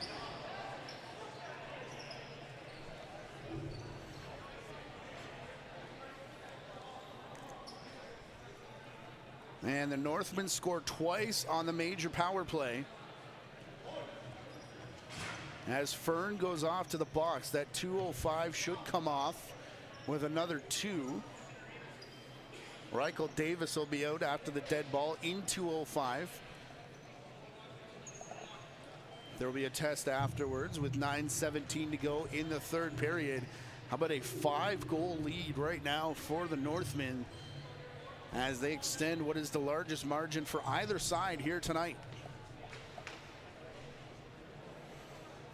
And the Northmen score twice on the major power play, as Fern goes off to the box. That 2:05 should come off with another 2. Reichel Davis will be out after the dead ball in 2:05. There will be a test afterwards with 9:17 to go in the third period. How about a 5-goal lead right now for the Northmen, as they extend what is the largest margin for either side here tonight.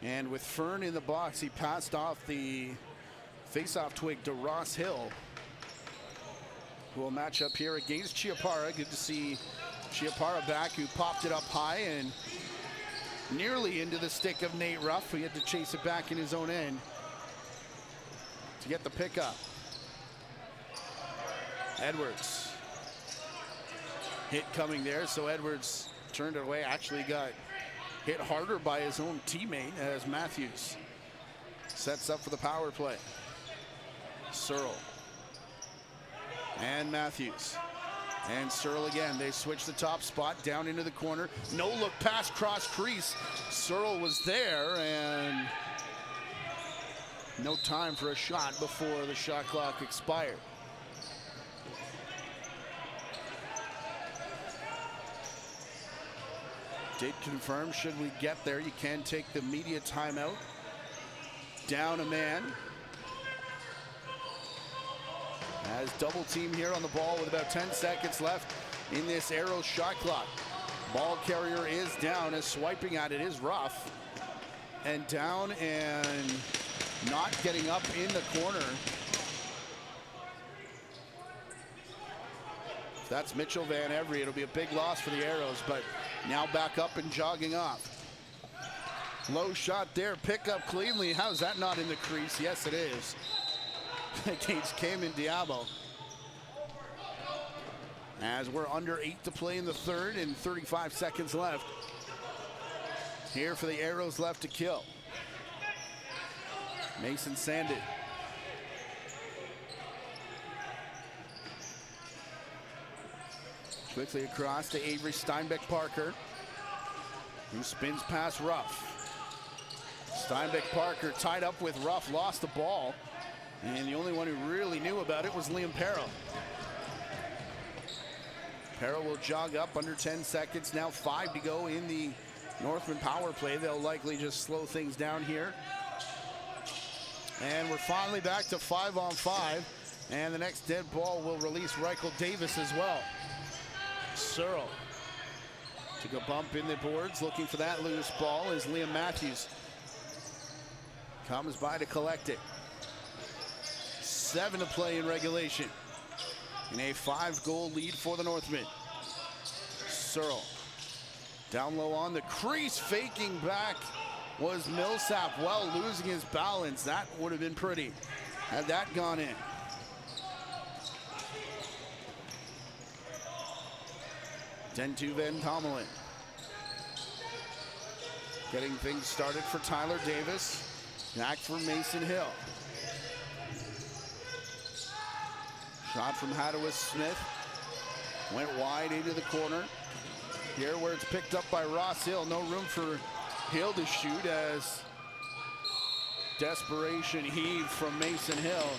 And with Fern in the box, he passed off the face-off twig to Ross Hill, who will match up here against Chiapara. Good to see Chiapara back, who popped it up high and nearly into the stick of Nate Ruff. He had to chase it back in his own end to get the pickup. Edwards. Hit coming there, so Edwards turned it away. Actually got hit harder by his own teammate as Matthews sets up for the power play. Searle and Matthews and Searle again. They switch the top spot down into the corner. No look pass cross crease. Searle was there and no time for a shot before the shot clock expired. Did confirm, should we get there, you can take the media timeout. Down a man. As double team here on the ball with about 10 seconds left in this Arrow shot clock. Ball carrier is down as swiping at it is Ruff. And down and not getting up in the corner. If that's Mitchell Van Every, it'll be a big loss for the Arrows, but now back up and jogging off. Low shot there, pick up cleanly. How's that not in the crease? Yes, it is. Against Cayman Diabo. As we're under 8 to play in the third and 35 seconds left. Here for the Arrows left to kill. Mason Sandin. Quickly across to Avery Steinbeck-Parker, who spins past Ruff. Steinbeck-Parker tied up with Ruff, lost the ball, and the only one who really knew about it was Liam Perro. Perro will jog up under 10 seconds, now 5 to go in the Northman power play. They'll likely just slow things down here. And we're finally back to 5-on-5, and the next dead ball will release Reichel Davis as well. Searle took a bump in the boards, looking for that loose ball as Liam Matthews comes by to collect it. 7 to play in regulation in a 5-goal lead for the Northmen. Searle down low on the crease, faking back was Millsap, well losing his balance. That would have been pretty had that gone in. Dentu Van Tomlin getting things started for Tyler Davis. Back for Mason Hill. Shot from Hadawis Smith. Went wide into the corner. Here where it's picked up by Ross Hill. No room for Hill to shoot as desperation heave from Mason Hill.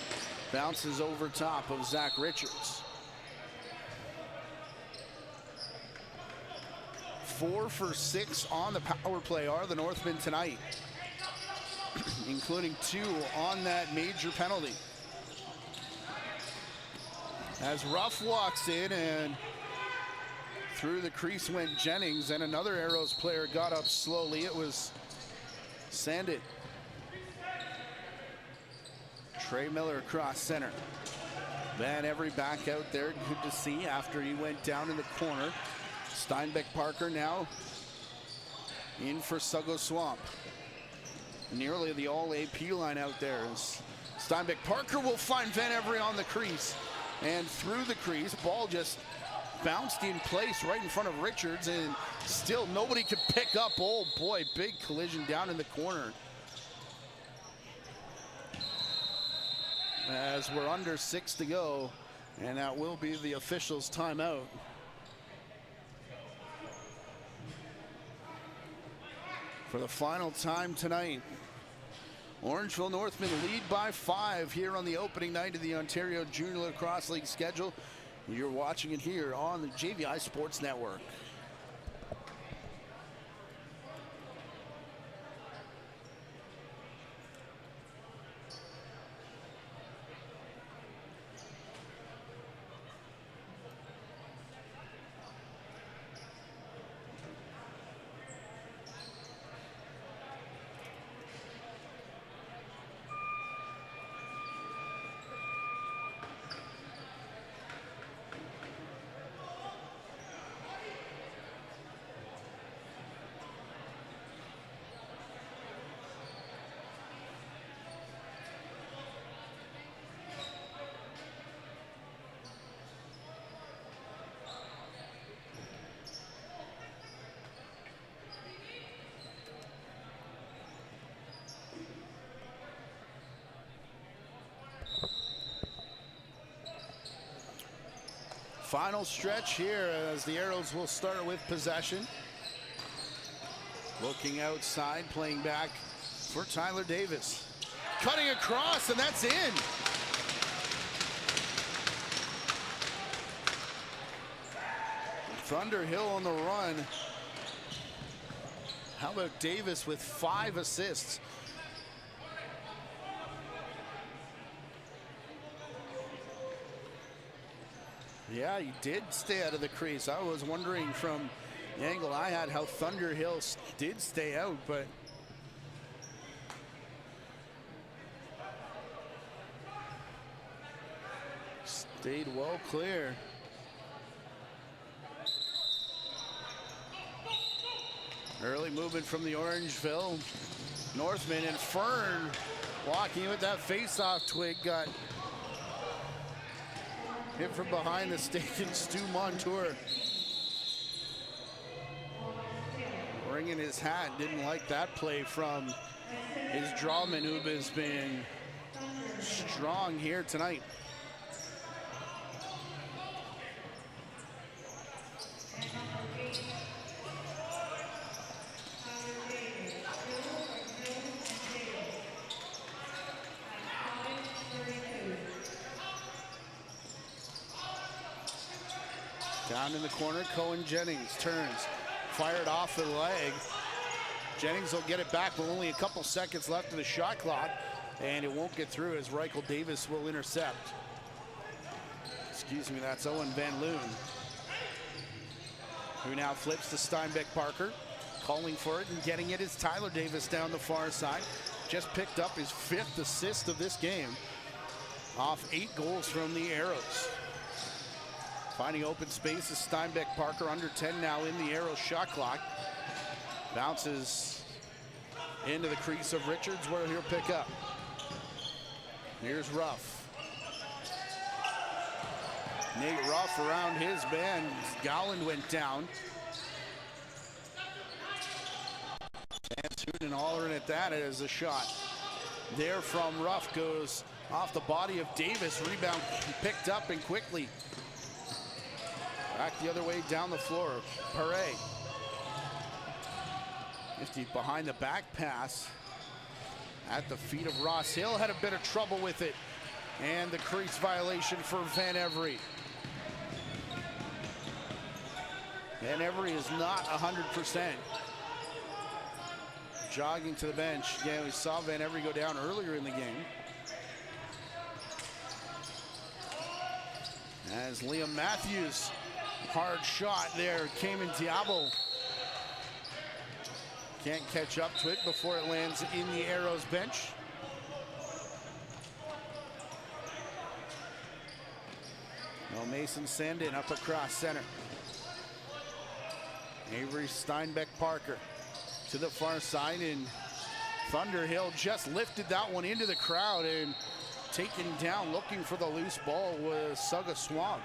Bounces over top of Zach Richards. 4 for 6 on the power play are the Northmen tonight, including 2 on that major penalty. As Ruff walks in and through the crease went Jennings, and another Arrows player got up slowly. It was Sandin. Trey Miller across center. Van Every back out there, good to see after he went down in the corner. Steinbeck-Parker now in for Suggo Swamp. Nearly the all-AP line out there. As Steinbeck-Parker will find Van Every on the crease. And through the crease, ball just bounced in place right in front of Richards, and still nobody could pick up. Oh boy, big collision down in the corner. As we're under 6 to go, and that will be the officials' timeout. For the final time tonight, Orangeville Northmen lead by 5 here on the opening night of the Ontario Junior Lacrosse League schedule. You're watching it here on the JVI Sports Network. Final stretch here as the Arrows will start with possession. Looking outside, playing back for Tyler Davis. Cutting across, and that's in. Thunderhill on the run. How about Davis with 5 assists? Yeah, he did stay out of the crease. I was wondering from the angle I had how Thunderhill did stay out, but stayed well clear. Early movement from the Orangeville Northmen, and Fern walking with that face-off twig got hit from behind the stake, and Stu Montour bringing his hat. Didn't like that play from his drawman, who has been strong here tonight. Down in the corner, Cohen Jennings turns, fired off the leg. Jennings will get it back with only a couple seconds left of the shot clock, and it won't get through as Reichel Davis will intercept. Excuse me, that's Owen Van Loon, who now flips to Steinbeck Parker. Calling for it and getting it is Tyler Davis down the far side. Just picked up his 5th assist of this game off 8 goals from the Arrows. Finding open space is Steinbeck Parker, under 10 now in the Arrows shot clock. Bounces into the crease of Richards, where he'll pick up. Here's Ruff. Nate Ruff around his man. Gowland went down. Vance Hooten hollering at that as a shot there from Ruff goes off the body of Davis. Rebound picked up and quickly back the other way down the floor. Perret. Nifty behind the back pass at the feet of Ross Hill. Had a bit of trouble with it. And the crease violation for Van Every. Van Every is not 100%. Jogging to the bench. Yeah, we saw Van Every go down earlier in the game. As Liam Matthews, hard shot there, came in Diabo. Can't catch up to it before it lands in the Arrows bench. Well, Mason Sandin up across center. Avery Steinbeck Parker to the far side, and Thunderhill just lifted that one into the crowd, and taken down looking for the loose ball was Suga Swamp.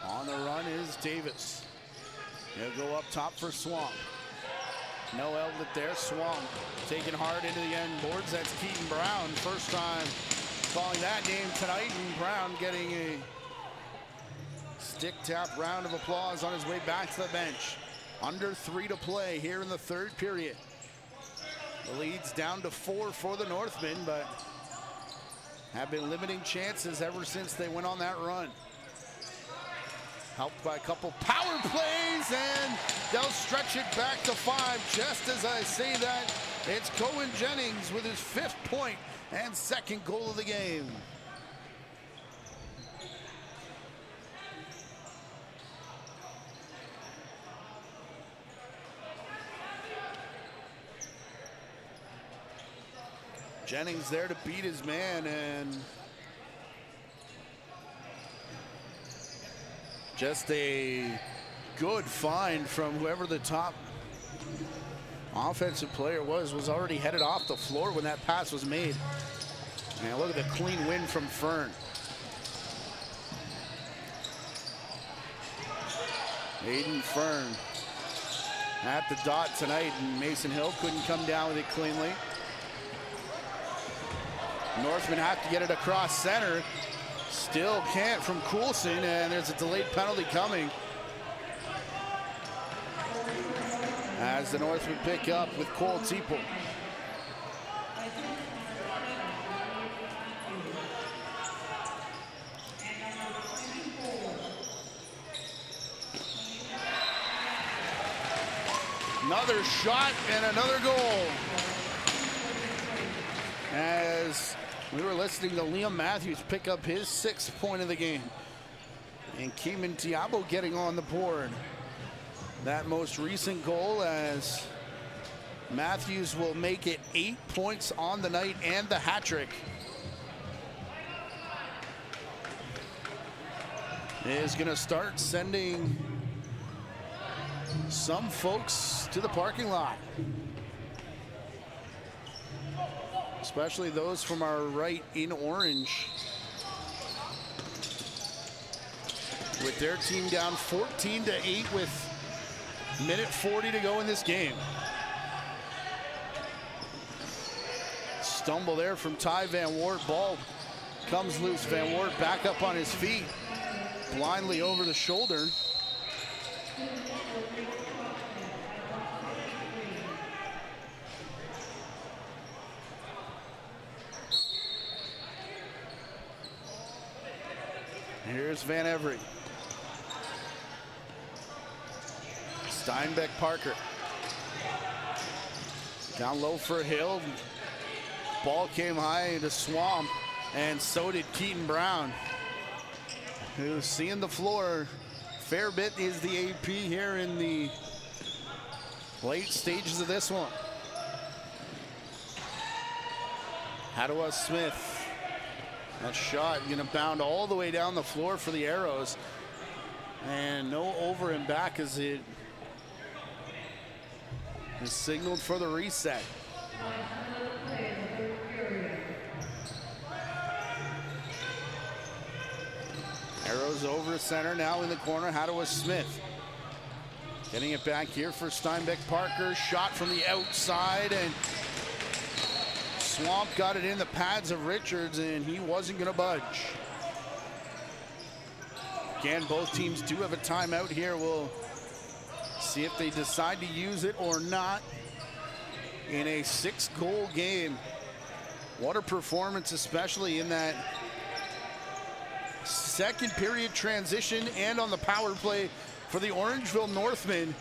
On the run is Davis. He'll go up top for Swamp. No outlet there. Swamp taken hard into the end boards. That's Keaton Brown. First time calling that game tonight, and Brown getting a stick tap round of applause on his way back to the bench. Under 3 to play here in the 3rd period. The lead's down to 4 for the Northmen, but have been limiting chances ever since they went on that run. Helped by a couple power plays, and they'll stretch it back to 5. Just as I say that, it's Cohen Jennings with his 5th point and 2nd goal of the game. Jennings there to beat his man, and just a good find from whoever the top offensive player was already headed off the floor when that pass was made. And look at the clean win from Fern. Aiden Fern at the dot tonight, and Mason Hill couldn't come down with it cleanly. Northmen have to get it across center. Still can't from Coulson, and there's a delayed penalty coming. As the Northmen pick up with Cole Teeple. Another shot and another goal. As we were listening to Liam Matthews pick up his 6th point of the game. And Keeman Tiabo getting on the board. That most recent goal, as Matthews will make it 8 points on the night and the hat trick. Is going to start sending some folks to the parking lot, especially those from our right in orange, with their team down 14-8 with minute 40 to go in this game. Stumble there from Ty Van Wart. Ball comes loose. Van Wart back up on his feet, blindly over the shoulder. Here's Van Every. Steinbeck Parker. Down low for Hill. Ball came high into Swamp, and so did Keaton Brown, who's seeing the floor fair bit. Is the AP here in the late stages of this one. Hadwa Smith. That shot gonna bound all the way down the floor for the Arrows. And no over and back as it is signaled for the reset. Arrows over center, now in the corner. Hadwa Smith getting it back here for Steinbeck Parker. Shot from the outside, and Swamp got it in the pads of Richards, and he wasn't going to budge. Again, both teams do have a timeout here. We'll see if they decide to use it or not in a 6-goal game. What a performance, especially in that second period transition and on the power play for the Orangeville Northmen,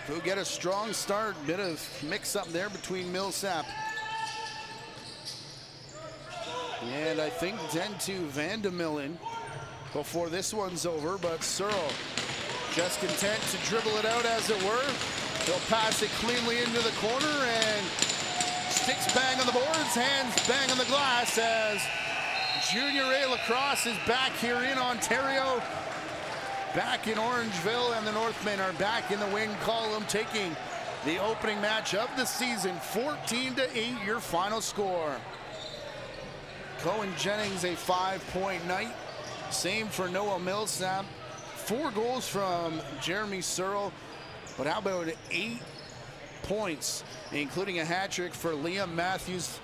who get a strong start. Bit of mix-up there between Millsap and I think then to Vandemillen before this one's over, but Searle just content to dribble it out, as it were. He'll pass it cleanly into the corner, and sticks bang on the boards, hands bang on the glass, as Junior A Lacrosse is back here in Ontario, back in Orangeville, and the Northmen are back in the win column, taking the opening match of the season. 14-8 your final score. Cohen Jennings a 5-point night. Same for Noah Millsap. 4 goals from Jeremy Searle. But how about 8 points, including a hat trick for Liam Matthews.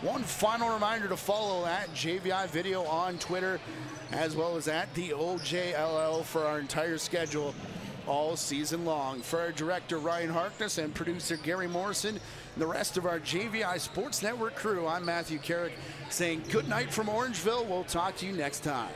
One final reminder to follow at JVI Video on Twitter, as well as at the OJLL for our entire schedule all season long. For our director Ryan Harkness and producer Gary Morrison and the rest of our JVI Sports Network crew, I'm Matthew Carrick saying good night from Orangeville. We'll talk to you next time.